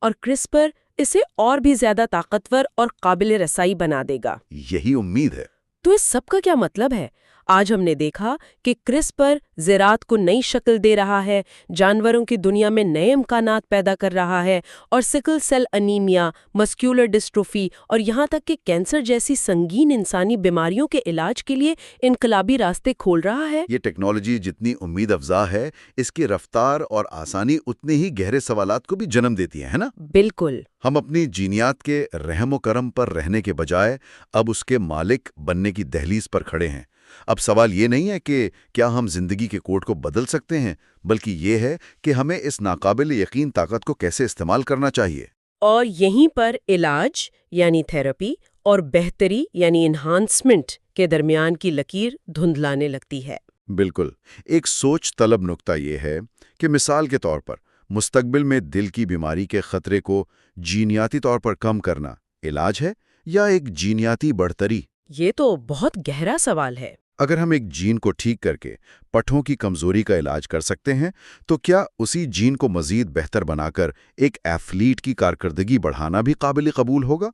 [SPEAKER 2] اور کرسپر اسے اور بھی زیادہ طاقتور اور قابل رسائی بنا دے گا۔
[SPEAKER 3] یہی امید ہے۔
[SPEAKER 2] تو اس سب کا کیا مطلب ہے؟ آج ہم نے دیکھا کہ کرسپر زراعت کو نئی شکل دے رہا ہے، جانوروں کی دنیا میں نئے امکانات پیدا کر رہا ہے، اور سکل سیل انیمیا، مسکولر ڈسٹروفی اور یہاں تک کہ کینسر جیسی سنگین انسانی بیماریوں کے علاج کے لیے انقلابی راستے کھول رہا ہے۔
[SPEAKER 3] یہ ٹیکنالوجی جتنی امید افزا ہے، اس کی رفتار اور آسانی اتنے ہی گہرے سوالات کو بھی جنم دیتی ہے نا؟
[SPEAKER 2] بالکل۔
[SPEAKER 3] ہم اپنی جینیات کے رحم و کرم پر رہنے کے بجائے اب اس کے مالک بننے کی دہلیز پر کھڑے ہیں۔ اب سوال یہ نہیں ہے کہ کیا ہم زندگی کے کوڈ کو بدل سکتے ہیں، بلکہ یہ ہے کہ ہمیں اس ناقابل یقین طاقت کو کیسے استعمال کرنا چاہیے۔
[SPEAKER 2] اور یہیں پر علاج یعنی تھراپی اور بہتری یعنی انہانسمنٹ کے درمیان کی لکیر دھندلانے لگتی ہے۔
[SPEAKER 3] بالکل۔ ایک سوچ طلب نکتہ یہ ہے کہ مثال کے طور پر مستقبل میں دل کی بیماری کے خطرے کو جینیاتی طور پر کم کرنا علاج ہے یا ایک جینیاتی بڑھتری؟
[SPEAKER 2] یہ تو بہت گہرا سوال ہے۔
[SPEAKER 3] اگر ہم ایک جین کو ٹھیک کر کے پٹھوں کی کمزوری کا علاج کر سکتے ہیں تو کیا اسی جین کو مزید بہتر بنا کر ایک ایتھلیٹ کی کارکردگی بڑھانا بھی قابل قبول ہوگا؟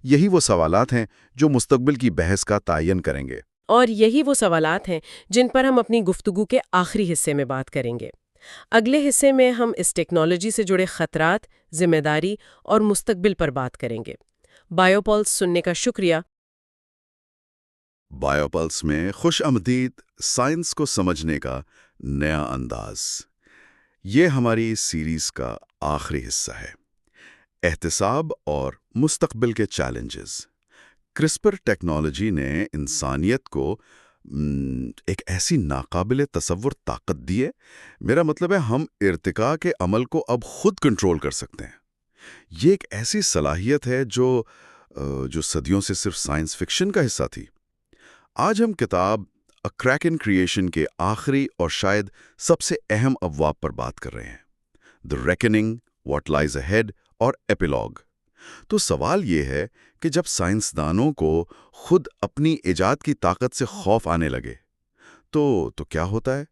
[SPEAKER 3] یہی وہ سوالات ہیں جو مستقبل کی بحث کا تعین کریں گے۔
[SPEAKER 2] اور یہی وہ سوالات ہیں جن پر ہم اپنی گفتگو کے آخری حصے میں بات کریں گے۔ اگلے حصے میں ہم اس ٹیکنالوجی سے جڑے خطرات، ذمہ داری اور مستقبل پر بات کریں گے۔ بائیو پلس سننے کا شکریہ۔
[SPEAKER 3] بائیو پلس میں خوش آمدید، سائنس کو سمجھنے کا نیا انداز۔ یہ ہماری سیریز کا آخری حصہ ہے، احتساب اور مستقبل کے چیلنجز۔ کرسپر ٹیکنالوجی نے انسانیت کو ایک ایسی ناقابل تصور طاقت دی ہے، میرا مطلب ہے ہم ارتقاء کے عمل کو اب خود کنٹرول کر سکتے ہیں۔ یہ ایک ایسی صلاحیت ہے جو صدیوں سے صرف سائنس فکشن کا حصہ تھی۔ آج ہم کتاب اے کریک ان کریشن کے آخری اور شاید سب سے اہم ابواب پر بات کر رہے ہیں، دی ریکننگ، واٹ لائز اہیڈ اور ایپیلاگ۔ تو سوال یہ ہے کہ جب سائنسدانوں کو خود اپنی ایجاد کی طاقت سے خوف آنے لگے تو کیا ہوتا ہے؟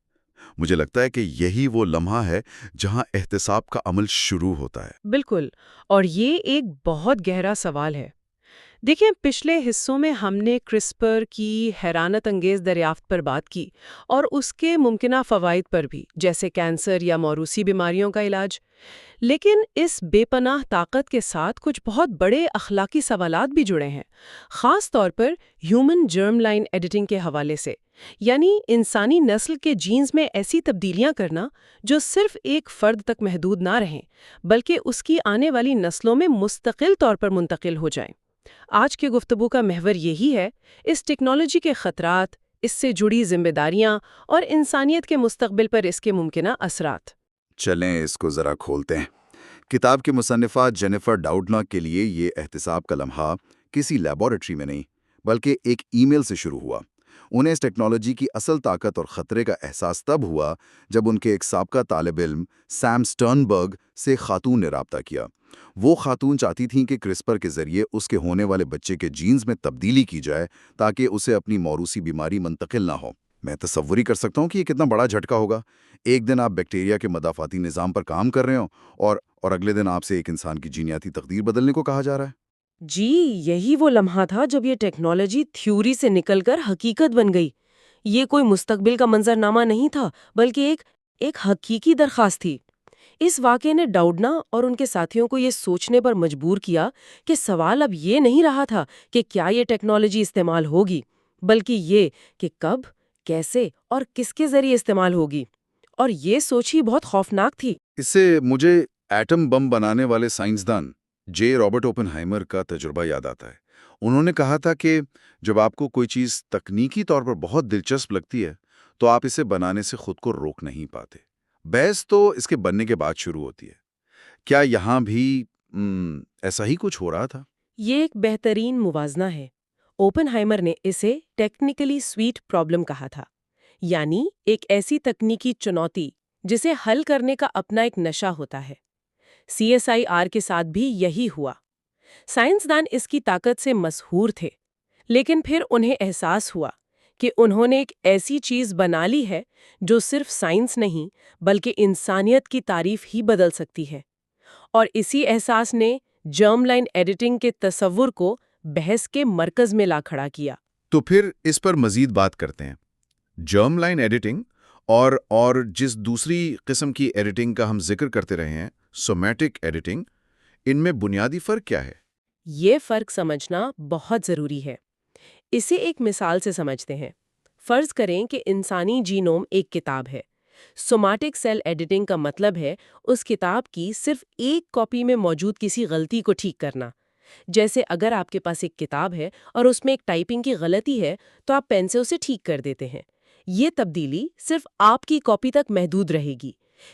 [SPEAKER 3] مجھے لگتا ہے کہ یہی وہ لمحہ ہے جہاں احتساب کا عمل شروع ہوتا ہے۔
[SPEAKER 2] بالکل، اور یہ ایک بہت گہرا سوال ہے۔
[SPEAKER 4] دیکھیں، پچھلے حصوں میں ہم نے کرسپر کی حیرانت انگیز دریافت پر بات کی اور اس کے ممکنہ فوائد پر بھی، جیسے کینسر یا موروثی بیماریوں کا علاج۔ لیکن اس بے پناہ طاقت کے ساتھ کچھ بہت بڑے اخلاقی سوالات بھی جڑے ہیں، خاص طور پر ہیومن جرم لائن ایڈیٹنگ کے حوالے سے، یعنی انسانی نسل کے جینز میں ایسی تبدیلیاں کرنا جو صرف ایک فرد تک محدود نہ رہیں بلکہ اس کی آنے والی نسلوں میں مستقل طور پر منتقل ہو جائیں۔ آج کے گفتگو کا محور یہی ہے، اس ٹیکنالوجی کے خطرات، اس سے جڑی ذمہ داریاں اور انسانیت کے مستقبل پر اس کے ممکنہ اثرات۔
[SPEAKER 3] چلیں اس کو ذرا کھولتے ہیں۔ کتاب کی مصنفہ جینیفر ڈاؤڈنا کے لیے یہ احتساب کا لمحہ کسی لیبارٹری میں نہیں بلکہ ایک ای میل سے شروع ہوا۔ انہیں اس ٹیکنالوجی کی اصل طاقت اور خطرے کا احساس تب ہوا جب ان کے ایک سابقہ طالب علم سیم سٹرنبرگ سے خاتون نے رابطہ کیا۔ وہ خاتون چاہتی تھیں کہ کرسپر کے ذریعے اس کے ہونے والے بچے کے جینز میں تبدیلی کی جائے تاکہ اسے اپنی موروثی بیماری منتقل نہ ہو۔ میں تصور ہی کر سکتا ہوں کہ یہ کتنا بڑا جھٹکا ہوگا۔ ایک دن آپ بیکٹیریا کے مدافعاتی نظام پر کام کر رہے ہوں اور اگلے دن آپ سے ایک انسان کی جینیاتی تقدیر بدلنے کو کہا جا رہا ہے۔
[SPEAKER 2] جی، یہی وہ لمحہ تھا جب یہ ٹیکنالوجی تھیوری سے نکل کر حقیقت بن گئی۔ یہ کوئی مستقبل کا منظر نامہ نہیں تھا بلکہ ایک حقیقی درخواست تھی۔ اس واقعے نے ڈاؤڈنا اور ان کے ساتھیوں کو یہ سوچنے پر مجبور کیا کہ سوال اب یہ نہیں رہا تھا کہ کیا یہ ٹیکنالوجی استعمال ہوگی، بلکہ یہ کہ کب، کیسے اور کس کے ذریعے استعمال ہوگی۔ اور یہ سوچ ہی بہت خوفناک تھی۔
[SPEAKER 3] اس سے مجھے ایٹم بم بنانے والے سائنسدان جے رابرٹ اوپن ہائمر کا تجربہ یاد آتا ہے۔ انہوں نے کہا تھا کہ جب آپ کو کوئی چیز تکنیکی طور پر بہت دلچسپ لگتی ہے تو آپ اسے بنانے سے خود کو روک نہیں پاتے۔ بحث تو اس کے بننے کے بعد شروع ہوتی ہے۔ کیا یہاں بھی ایسا ہی کچھ ہو رہا تھا؟
[SPEAKER 2] یہ ایک بہترین موازنہ ہے۔ اوپن ہائمر نے اسے ٹیکنیکلی سویٹ پرابلم کہا تھا، یعنی ایک ایسی تکنیکی چنوتی جسے حل کرنے کا اپنا ایک نشہ ہوتا ہے۔ CSIR کے ساتھ بھی یہی ہوا۔ سائنسدان اس کی طاقت سے مسحور تھے، لیکن پھر انہیں احساس ہوا کہ انہوں نے ایک ایسی چیز بنا لی ہے جو صرف سائنس نہیں بلکہ انسانیت کی تعریف ہی بدل سکتی ہے۔ اور اسی احساس نے جرم لائن ایڈیٹنگ کے تصور کو بحث کے مرکز میں لا کھڑا کیا۔
[SPEAKER 3] تو پھر اس پر مزید بات کرتے ہیں۔ جرم لائن ایڈیٹنگ اور جس دوسری قسم کی ایڈیٹنگ کا ہم ذکر کرتے رہے ہیں، سومیٹک ایڈیٹنگ، ان میں بنیادی فرق کیا ہے؟
[SPEAKER 2] یہ فرق سمجھنا بہت ضروری ہے۔ اسے ایک مثال سے سمجھتے ہیں۔ فرض کریں کہ انسانی جینوم ایک کتاب ہے۔ سومیٹک سیل ایڈیٹنگ کا مطلب ہے اس کتاب کی صرف ایک کاپی میں موجود کسی غلطی کو ٹھیک کرنا۔ جیسے اگر آپ کے پاس ایک کتاب ہے اور اس میں ایک ٹائپنگ کی غلطی ہے تو آپ پین سے اسے ٹھیک کر دیتے ہیں۔ یہ تبدیلی صرف آپ کی کاپی تک محدود رہے گی۔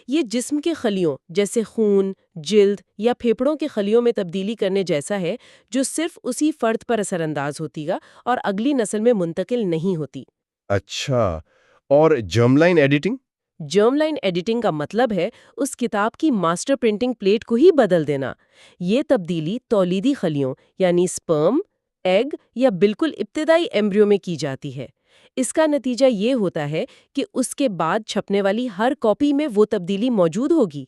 [SPEAKER 2] یہ جسم کے خلیوں جیسے خون، جلد یا پھیپھڑوں کے خلیوں میں تبدیلی کرنے جیسا ہے جو صرف اسی فرد پر اثر انداز ہوتی گا اور اگلی نسل میں منتقل نہیں ہوتی۔
[SPEAKER 5] اچھا، اور جرم لائن ایڈیٹنگ؟
[SPEAKER 2] جرم لائن ایڈیٹنگ کا مطلب ہے اس کتاب کی ماسٹر پرنٹنگ پلیٹ کو ہی بدل دینا۔ یہ تبدیلی تولیدی خلیوں یعنی سپرم، ایگ یا بالکل ابتدائی ایمبریو میں کی جاتی ہے۔ اس کا نتیجہ یہ ہوتا ہے کہ اس کے بعد چھپنے والی ہر کاپی میں وہ تبدیلی موجود ہوگی۔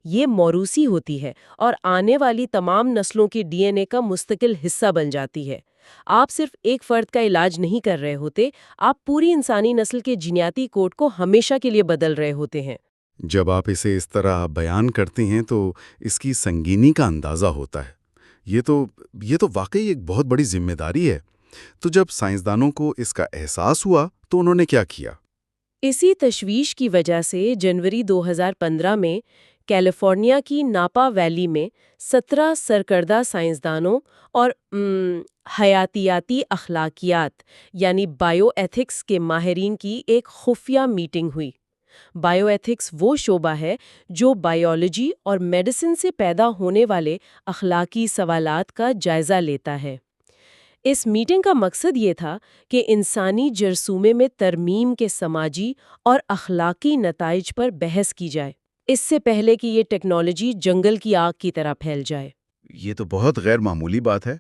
[SPEAKER 2] یہ موروثی ہوتی ہے اور آنے والی تمام نسلوں کے DNA کا مستقل حصہ بن جاتی ہے۔ آپ صرف ایک فرد کا علاج نہیں کر رہے ہوتے، آپ پوری انسانی نسل کے جینیاتی کوڈ کو ہمیشہ کے لیے بدل رہے ہوتے ہیں۔
[SPEAKER 3] جب آپ اسے اس طرح بیان کرتے ہیں تو اس کی سنگینی کا اندازہ ہوتا ہے۔ یہ تو واقعی ایک بہت بڑی ذمہ داری ہے۔ تو جب سائنسدانوں کو اس کا احساس ہوا تو انہوں نے کیا کیا؟
[SPEAKER 2] اسی تشویش کی وجہ سے جنوری 2015 میں کیلیفورنیا کی ناپا ویلی میں 17 سرکردہ سائنسدانوں اور حیاتیاتی اخلاقیات یعنی بائیو ایتھکس کے ماہرین کی ایک خفیہ میٹنگ ہوئی۔ بائیو ایتھکس وہ شعبہ ہے جو بائیولوجی اور میڈیسن سے پیدا ہونے والے اخلاقی سوالات کا جائزہ لیتا ہے۔ اس میٹنگ کا مقصد یہ تھا کہ انسانی جرثومے میں ترمیم کے سماجی اور اخلاقی نتائج پر بحث کی جائے، اس سے پہلے کہ یہ ٹیکنالوجی جنگل کی آگ کی طرح پھیل جائے۔
[SPEAKER 3] یہ تو بہت غیر معمولی بات ہے۔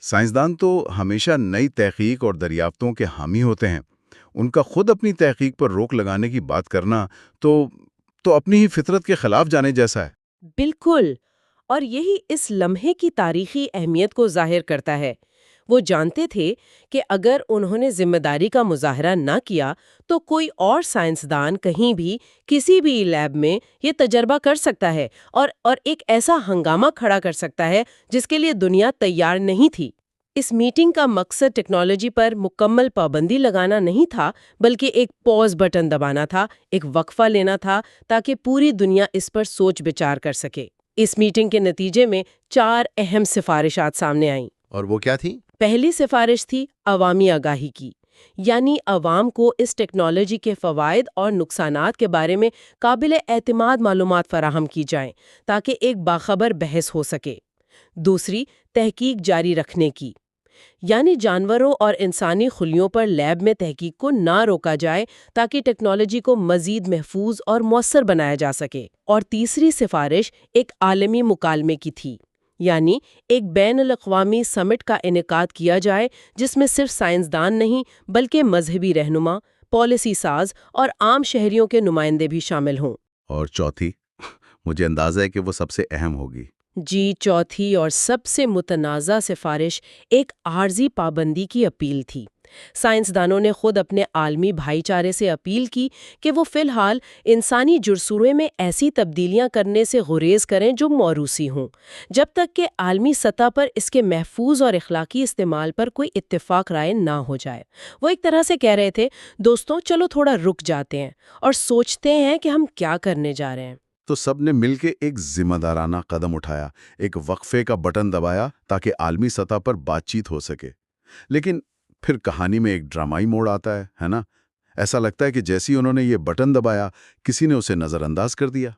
[SPEAKER 3] سائنسدان تو ہمیشہ نئی تحقیق اور دریافتوں کے حامی ہوتے ہیں۔ ان کا خود اپنی تحقیق پر روک لگانے کی بات کرنا تو اپنی ہی فطرت کے خلاف جانے جیسا ہے۔
[SPEAKER 2] بالکل، اور یہی اس لمحے کی تاریخی اہمیت کو ظاہر کرتا ہے۔
[SPEAKER 4] وہ جانتے تھے کہ اگر انہوں نے ذمہ داری کا مظاہرہ نہ کیا تو کوئی اور سائنسدان کہیں بھی کسی بھی لیب میں یہ تجربہ کر سکتا ہے اور ایک ایسا ہنگامہ کھڑا کر سکتا ہے جس کے لیے دنیا تیار نہیں تھی۔ اس میٹنگ کا مقصد ٹیکنالوجی پر مکمل پابندی لگانا نہیں تھا، بلکہ ایک پاز بٹن دبانا تھا، ایک وقفہ لینا تھا تاکہ پوری دنیا اس پر سوچ بچار کر سکے۔ اس میٹنگ کے نتیجے میں 4 اہم سفارشات سامنے آئیں۔
[SPEAKER 1] اور وہ کیا تھی؟
[SPEAKER 4] پہلی سفارش تھی عوامی آگاہی کی، یعنی عوام کو اس ٹیکنالوجی کے فوائد اور نقصانات کے بارے میں قابل اعتماد معلومات فراہم کی جائیں تاکہ ایک باخبر بحث ہو سکے۔ دوسری، تحقیق جاری رکھنے کی، یعنی جانوروں اور انسانی خلیوں پر لیب میں تحقیق کو نہ روکا جائے تاکہ ٹیکنالوجی کو مزید محفوظ اور مؤثر بنایا جا سکے۔ اور تیسری سفارش ایک عالمی مکالمے کی تھی، یعنی ایک بین الاقوامی سمٹ کا انعقاد کیا جائے جس میں صرف سائنسدان نہیں بلکہ مذہبی رہنما، پالیسی ساز اور عام شہریوں کے نمائندے بھی شامل ہوں۔
[SPEAKER 3] اور چوتھی، مجھے اندازہ ہے کہ وہ سب سے اہم ہوگی۔
[SPEAKER 4] جی، چوتھی اور سب سے متنازع سفارش ایک عارضی پابندی کی اپیل تھی۔ سائنسدانوں نے خود اپنے عالمی بھائی چارے سے اپیل کی کہ وہ فی الحال انسانی جرثومے میں ایسی تبدیلیاں کرنے سے گریز کریں جو موروثی ہوں، جب تک کہ عالمی سطح پر اس کے محفوظ اور اخلاقی استعمال پر کوئی اتفاق رائے نہ ہو جائے۔ وہ ایک طرح سے کہہ رہے تھے، دوستوں چلو تھوڑا رک جاتے ہیں اور سوچتے ہیں کہ ہم کیا کرنے جا رہے ہیں۔
[SPEAKER 3] تو سب نے مل کے ایک ذمہ دارانہ قدم اٹھایا، ایک وقفے کا بٹن دبایا تاکہ عالمی سطح پر بات چیت ہو سکے۔ لیکن پھر کہانی میں ایک ڈرامائی موڑ آتا ہے نا؟ ایسا لگتا ہے کہ جیسی انہوں نے یہ بٹن دبایا، کسی نے اسے نظر انداز کر دیا۔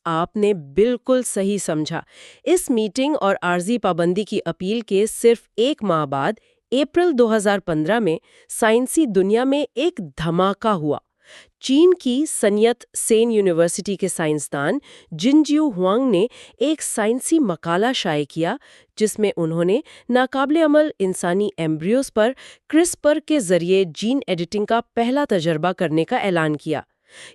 [SPEAKER 4] آپ نے بالکل صحیح سمجھا۔ اس میٹنگ اور عارضی پابندی کی اپیل کے صرف 1 ماہ بعد اپریل 2015 میں سائنسی دنیا میں ایک دھماکہ ہوا۔ چین کی سنیت سین یونیورسٹی کے سائنسدان جنجیو ہوانگ نے ایک سائنسی مقالہ شائع کیا جس میں انہوں نے ناقابل عمل انسانی ایمبریوز پر کرسپر کے ذریعے جین ایڈیٹنگ کا پہلا تجربہ کرنے کا اعلان کیا۔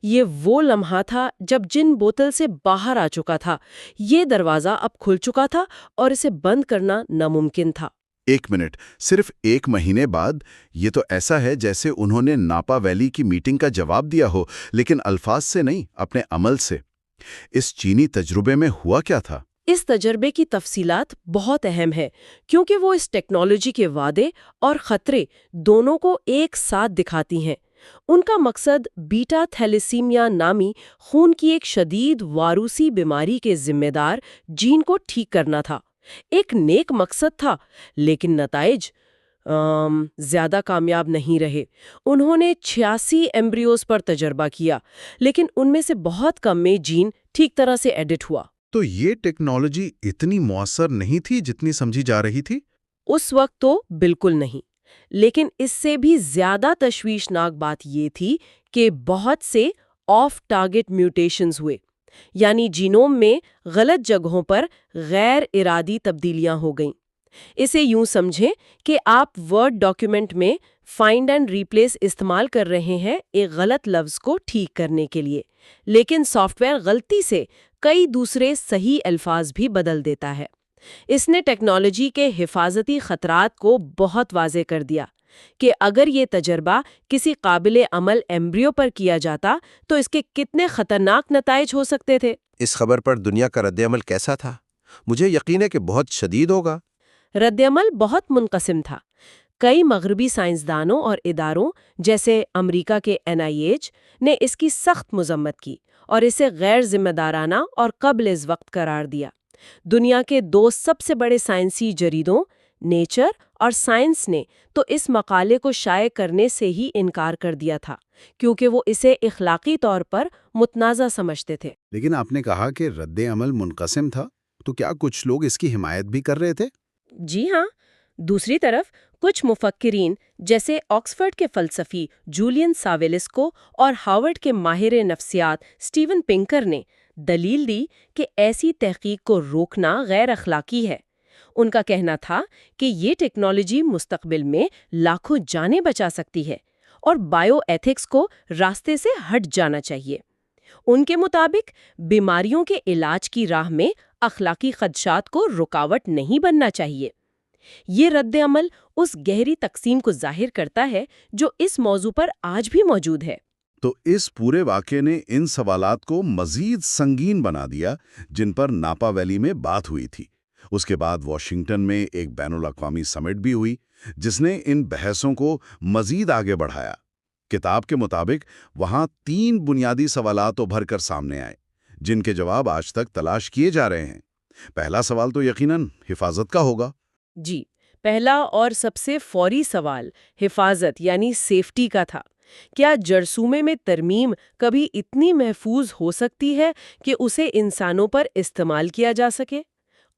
[SPEAKER 4] یہ وہ لمحہ تھا جب جن بوتل سے باہر آ چکا تھا، یہ دروازہ اب کھل چکا تھا اور اسے بند کرنا ناممکن تھا۔
[SPEAKER 3] 1 منٹ، صرف 1 مہینے بعد؟ یہ تو ایسا ہے جیسے انہوں نے ناپا ویلی کی میٹنگ کا جواب دیا ہو، لیکن الفاظ سے نہیں، اپنے عمل سے۔ اس چینی تجربے میں ہوا کیا تھا؟
[SPEAKER 4] اس تجربے کی تفصیلات بہت اہم ہے کیونکہ وہ اس ٹیکنالوجی کے وعدے اور خطرے دونوں کو ایک ساتھ دکھاتی ہیں۔ ان کا مقصد بیٹا تھیلیسیمیا نامی خون کی ایک شدید واروثی بیماری کے ذمہ دار جین کو ٹھیک کرنا تھا۔ ایک نیک مقصد تھا، لیکن نتائج زیادہ کامیاب نہیں رہے۔ انہوں نے 86 ایمبریوز پر تجربہ کیا، لیکن ان میں سے بہت کم میں جین ٹھیک طرح سے ایڈٹ ہوا۔
[SPEAKER 3] تو یہ ٹیکنالوجی اتنی مؤثر نہیں تھی جتنی سمجھی جا رہی تھی؟
[SPEAKER 4] اس وقت تو بالکل نہیں، لیکن اس سے بھی زیادہ تشویشناک بات یہ تھی کہ بہت سے آف ٹارگٹ میوٹیشنز ہوئے، یعنی جینوم میں غلط جگہوں پر غیر ارادی تبدیلیاں ہو گئیں۔ اسے یوں سمجھیں کہ آپ ورڈ ڈاکیومنٹ میں فائنڈ اینڈ ریپلیس استعمال کر رہے ہیں ایک غلط لفظ کو ٹھیک کرنے کے لیے، لیکن سافٹ ویئر غلطی سے کئی دوسرے صحیح الفاظ بھی بدل دیتا ہے۔ اس نے ٹیکنالوجی کے حفاظتی خطرات کو بہت واضح کر دیا کہ اگر یہ تجربہ کسی قابل عمل ایمبریو پر کیا جاتا تو اس کے کتنے خطرناک نتائج ہو سکتے تھے۔
[SPEAKER 5] اس خبر پر دنیا کا رد عمل کیسا تھا؟ مجھے یقین ہے کہ بہت شدید ہوگا۔
[SPEAKER 4] رد عمل بہت منقسم تھا۔ کئی مغربی سائنسدانوں اور اداروں جیسے امریکہ کے NIH نے اس کی سخت مذمت کی اور اسے غیر ذمہ دارانہ اور قبل از وقت قرار دیا۔ دنیا کے 2 سب سے بڑے سائنسی جریدوں نیچر اور سائنس نے تو اس مقالے کو شائع کرنے سے ہی انکار کر دیا تھا کیونکہ وہ اسے اخلاقی طور پر متنازع سمجھتے تھے۔
[SPEAKER 3] لیکن آپ نے کہا کہ رد عمل منقسم تھا، تو کیا کچھ لوگ اس کی حمایت بھی کر رہے تھے؟
[SPEAKER 4] جی ہاں، دوسری طرف کچھ مفکرین جیسے آکسفورڈ کے فلسفی جولین ساویلسکو اور ہارورڈ کے ماہر نفسیات سٹیون پنکر نے دلیل دی کہ ایسی تحقیق کو روکنا غیر اخلاقی ہے۔ ان کا کہنا تھا کہ یہ ٹیکنالوجی مستقبل میں لاکھوں جانیں بچا سکتی ہے اور بائیو ایتھکس کو راستے سے ہٹ جانا چاہیے۔ ان کے مطابق بیماریوں کے علاج کی راہ میں اخلاقی خدشات کو رکاوٹ نہیں بننا چاہیے۔
[SPEAKER 2] یہ رد عمل اس گہری تقسیم کو ظاہر کرتا ہے جو اس موضوع پر آج بھی موجود ہے۔
[SPEAKER 3] تو اس پورے واقعے نے ان سوالات کو مزید سنگین بنا دیا جن پر ناپا ویلی میں بات ہوئی تھی۔ اس کے بعد واشنگٹن میں ایک بین الاقوامی سمٹ بھی ہوئی جس نے ان بحثوں کو مزید آگے بڑھایا۔ کتاب کے مطابق وہاں 3 بنیادی سوالات ابھر کر سامنے آئے جن کے جواب آج تک تلاش کیے جا رہے ہیں۔ پہلا سوال تو یقیناً حفاظت کا ہوگا۔
[SPEAKER 2] جی، پہلا اور سب سے فوری سوال حفاظت یعنی سیفٹی کا تھا۔ کیا جرثومے میں ترمیم کبھی اتنی محفوظ ہو سکتی ہے کہ اسے انسانوں پر استعمال کیا جا سکے؟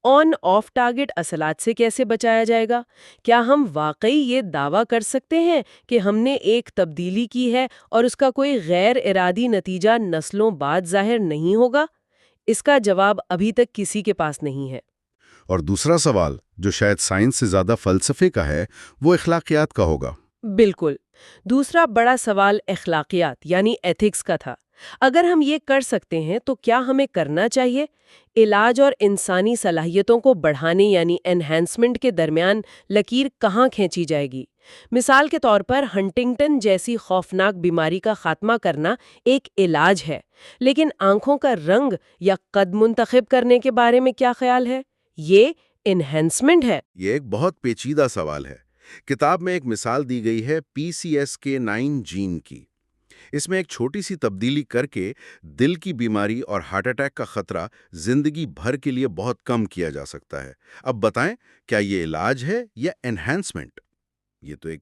[SPEAKER 2] آن آف ٹارگٹ اثرات سے کیسے بچایا جائے گا؟ کیا ہم واقعی یہ دعویٰ کر سکتے ہیں کہ ہم نے ایک تبدیلی کی ہے اور اس کا کوئی غیر ارادی نتیجہ نسلوں بعد ظاہر نہیں ہوگا؟ اس کا جواب ابھی تک کسی کے پاس نہیں ہے۔
[SPEAKER 3] اور دوسرا سوال جو شاید سائنس سے زیادہ فلسفے کا ہے وہ اخلاقیات کا ہوگا۔
[SPEAKER 2] بالکل، دوسرا بڑا سوال اخلاقیات یعنی ایتھکس کا تھا۔ اگر ہم یہ کر سکتے ہیں تو کیا ہمیں کرنا چاہیے؟ علاج اور انسانی صلاحیتوں کو بڑھانے یعنی انہینسمنٹ کے درمیان لکیر کہاں کھینچی جائے گی؟ مثال کے طور پر ہنٹنگٹن جیسی خوفناک بیماری کا خاتمہ کرنا ایک علاج ہے، لیکن آنکھوں کا رنگ یا قد منتخب کرنے کے بارے میں کیا خیال ہے؟ یہ انہینسمنٹ ہے۔
[SPEAKER 3] یہ ایک بہت پیچیدہ سوال ہے۔ کتاب میں ایک مثال دی گئی ہے PCSK9 جین کی۔ اس میں ایک چھوٹی سی تبدیلی کر کے دل کی بیماری اور ہارٹ اٹیک کا خطرہ زندگی بھر کے لیے بہت کم کیا جا سکتا ہے۔ اب بتائیں، کیا یہ علاج ہے یا انہینسمنٹ؟ یہ تو ایک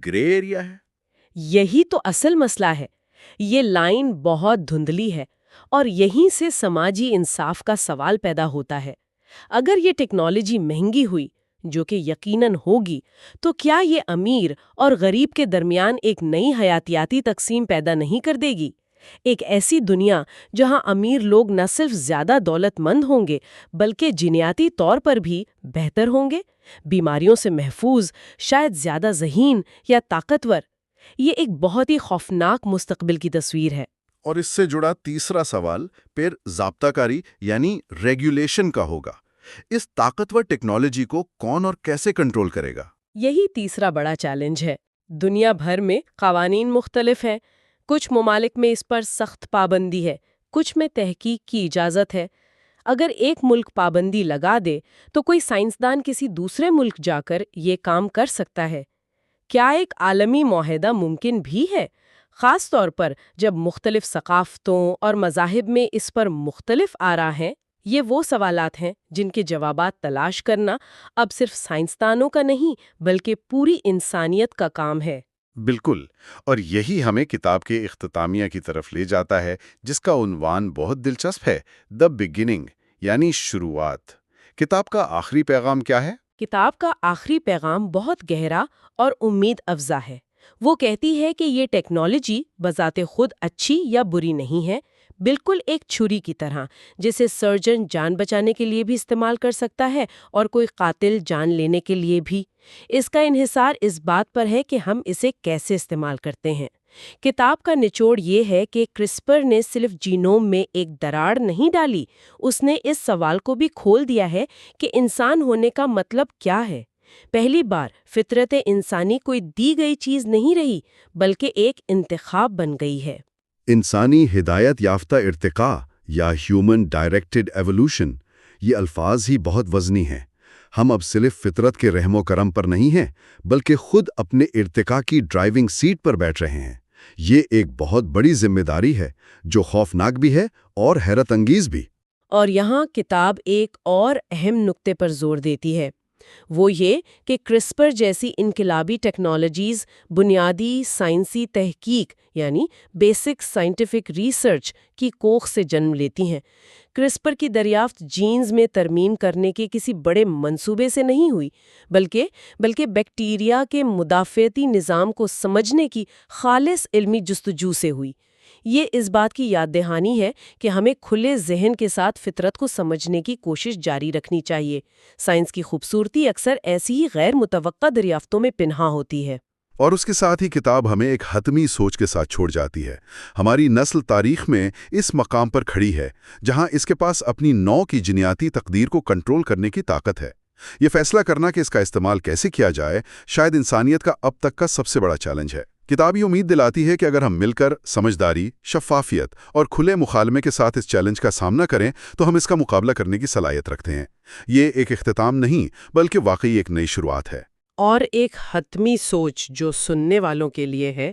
[SPEAKER 3] گرے ایریا ہے۔
[SPEAKER 2] یہی تو اصل مسئلہ ہے۔ یہ لائن بہت دھندلی ہے اور یہیں سے سماجی انصاف کا سوال پیدا ہوتا ہے۔ اگر یہ ٹیکنالوجی مہنگی ہوئی، جو کہ یقیناً ہوگی، تو کیا یہ امیر اور غریب کے درمیان ایک نئی حیاتیاتی تقسیم پیدا نہیں کر دے گی؟ ایک ایسی دنیا جہاں امیر لوگ نہ صرف زیادہ دولت مند ہوں گے بلکہ جینیاتی طور پر بھی بہتر ہوں گے، بیماریوں سے محفوظ، شاید زیادہ ذہین یا طاقتور۔ یہ ایک بہت ہی خوفناک مستقبل کی تصویر ہے۔
[SPEAKER 3] اور اس سے جڑا تیسرا سوال پھر ضابطہ کاری یعنی ریگولیشن کا ہوگا۔ اس طاقتور ٹیکنالوجی کو کون اور کیسے کنٹرول کرے گا؟
[SPEAKER 2] یہی تیسرا بڑا چیلنج ہے۔ دنیا بھر میں قوانین مختلف ہیں۔ کچھ ممالک میں اس پر سخت پابندی ہے، کچھ میں تحقیق کی اجازت ہے۔ اگر ایک ملک پابندی لگا دے تو کوئی سائنسدان کسی دوسرے ملک جا کر یہ کام کر سکتا ہے۔ کیا ایک عالمی معاہدہ ممکن بھی ہے، خاص طور پر جب مختلف ثقافتوں اور مذاہب میں اس پر مختلف آراء ہیں؟ یہ وہ سوالات ہیں جن کے جوابات تلاش کرنا اب صرف سائنسدانوں کا نہیں بلکہ پوری انسانیت کا کام ہے۔
[SPEAKER 3] بالکل، اور یہی ہمیں کتاب کے اختتامیہ کی طرف لے جاتا ہے جس کا عنوان بہت دلچسپ ہے، دی بگننگ یعنی شروعات۔ کتاب کا آخری پیغام کیا ہے؟
[SPEAKER 2] کتاب کا آخری پیغام بہت گہرا اور امید افزا ہے۔ وہ کہتی ہے کہ یہ ٹیکنالوجی بذات خود اچھی یا بری نہیں ہے، بالکل ایک چھری کی طرح جسے سرجن جان بچانے کے لیے بھی استعمال کر سکتا ہے اور کوئی قاتل جان لینے کے لیے بھی۔ اس کا انحصار اس بات پر ہے کہ ہم اسے کیسے استعمال کرتے ہیں۔ کتاب کا نچوڑ یہ ہے کہ کرسپر نے صرف جینوم میں ایک دراڑ نہیں ڈالی، اس نے اس سوال کو بھی کھول دیا ہے کہ انسان ہونے کا مطلب کیا ہے۔ پہلی بار فطرت انسانی کوئی دی گئی چیز نہیں رہی بلکہ ایک انتخاب بن گئی ہے۔
[SPEAKER 3] انسانی ہدایت یافتہ ارتقاء یا ہیومن ڈائریکٹڈ ایوولوشن، یہ الفاظ ہی بہت وزنی ہیں۔ ہم اب صرف فطرت کے رحم و کرم پر نہیں ہیں بلکہ خود اپنے ارتقاء کی ڈرائیونگ سیٹ پر بیٹھ رہے ہیں۔ یہ ایک بہت بڑی ذمہ داری ہے جو خوفناک بھی ہے اور حیرت انگیز بھی۔
[SPEAKER 2] اور یہاں کتاب ایک اور اہم نقطے پر زور دیتی ہے، وہ یہ کہ کرسپر جیسی انقلابی ٹیکنالوجیز بنیادی سائنسی تحقیق یعنی بیسک سائنٹیفک ریسرچ کی کوکھ سے جنم لیتی ہیں۔ کرسپر کی دریافت جینز میں ترمیم کرنے کے کسی بڑے منصوبے سے نہیں ہوئی بلکہ بیکٹیریا کے مدافعتی نظام کو سمجھنے کی خالص علمی جستجو سے ہوئی۔ یہ اس بات کی یاد دہانی ہے کہ ہمیں کھلے ذہن کے ساتھ فطرت کو سمجھنے کی کوشش جاری رکھنی چاہیے۔ سائنس کی خوبصورتی اکثر ایسی ہی غیر متوقع دریافتوں میں پنہاں ہوتی ہے۔
[SPEAKER 3] اور اس کے ساتھ ہی کتاب ہمیں ایک حتمی سوچ کے ساتھ چھوڑ جاتی ہے۔ ہماری نسل تاریخ میں اس مقام پر کھڑی ہے جہاں اس کے پاس اپنی نوع کی جینیاتی تقدیر کو کنٹرول کرنے کی طاقت ہے۔ یہ فیصلہ کرنا کہ اس کا استعمال کیسے کیا جائے شاید انسانیت کا اب تک کا سب سے بڑا چیلنج ہے۔ کتاب یہ امید دلاتی ہے کہ اگر ہم مل کر سمجھداری، شفافیت اور کھلے مکالمے کے ساتھ اس چیلنج کا سامنا کریں تو ہم اس کا مقابلہ کرنے کی صلاحیت رکھتے ہیں۔ یہ ایک اختتام نہیں بلکہ واقعی ایک نئی شروعات ہے۔
[SPEAKER 4] اور ایک حتمی سوچ جو سننے والوں کے لیے ہے،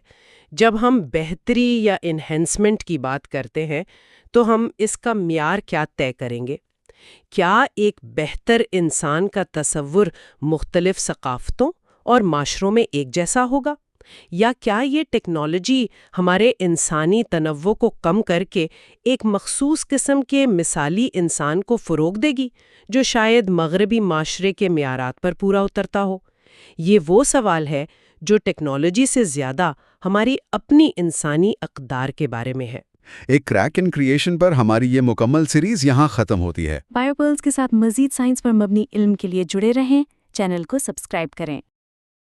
[SPEAKER 4] جب ہم بہتری یا انہینسمنٹ کی بات کرتے ہیں تو ہم اس کا معیار کیا طے کریں گے؟ کیا ایک بہتر انسان کا تصور مختلف ثقافتوں اور معاشروں میں ایک جیسا ہوگا؟ یا کیا یہ ٹیکنالوجی ہمارے انسانی تنوع کو کم کر کے ایک مخصوص قسم کے مثالی انسان کو فروغ دے گی جو شاید مغربی معاشرے کے معیارات پر پورا اترتا ہو؟ یہ وہ سوال ہے جو ٹیکنالوجی سے زیادہ ہماری اپنی انسانی اقدار کے بارے میں ہے۔
[SPEAKER 3] ایک کریک ان کریشن پر ہماری یہ مکمل سیریز یہاں ختم ہوتی ہے۔
[SPEAKER 6] بائیو پرلز کے ساتھ مزید سائنس پر مبنی علم کے لیے جڑے رہیں، چینل کو سبسکرائب کریں۔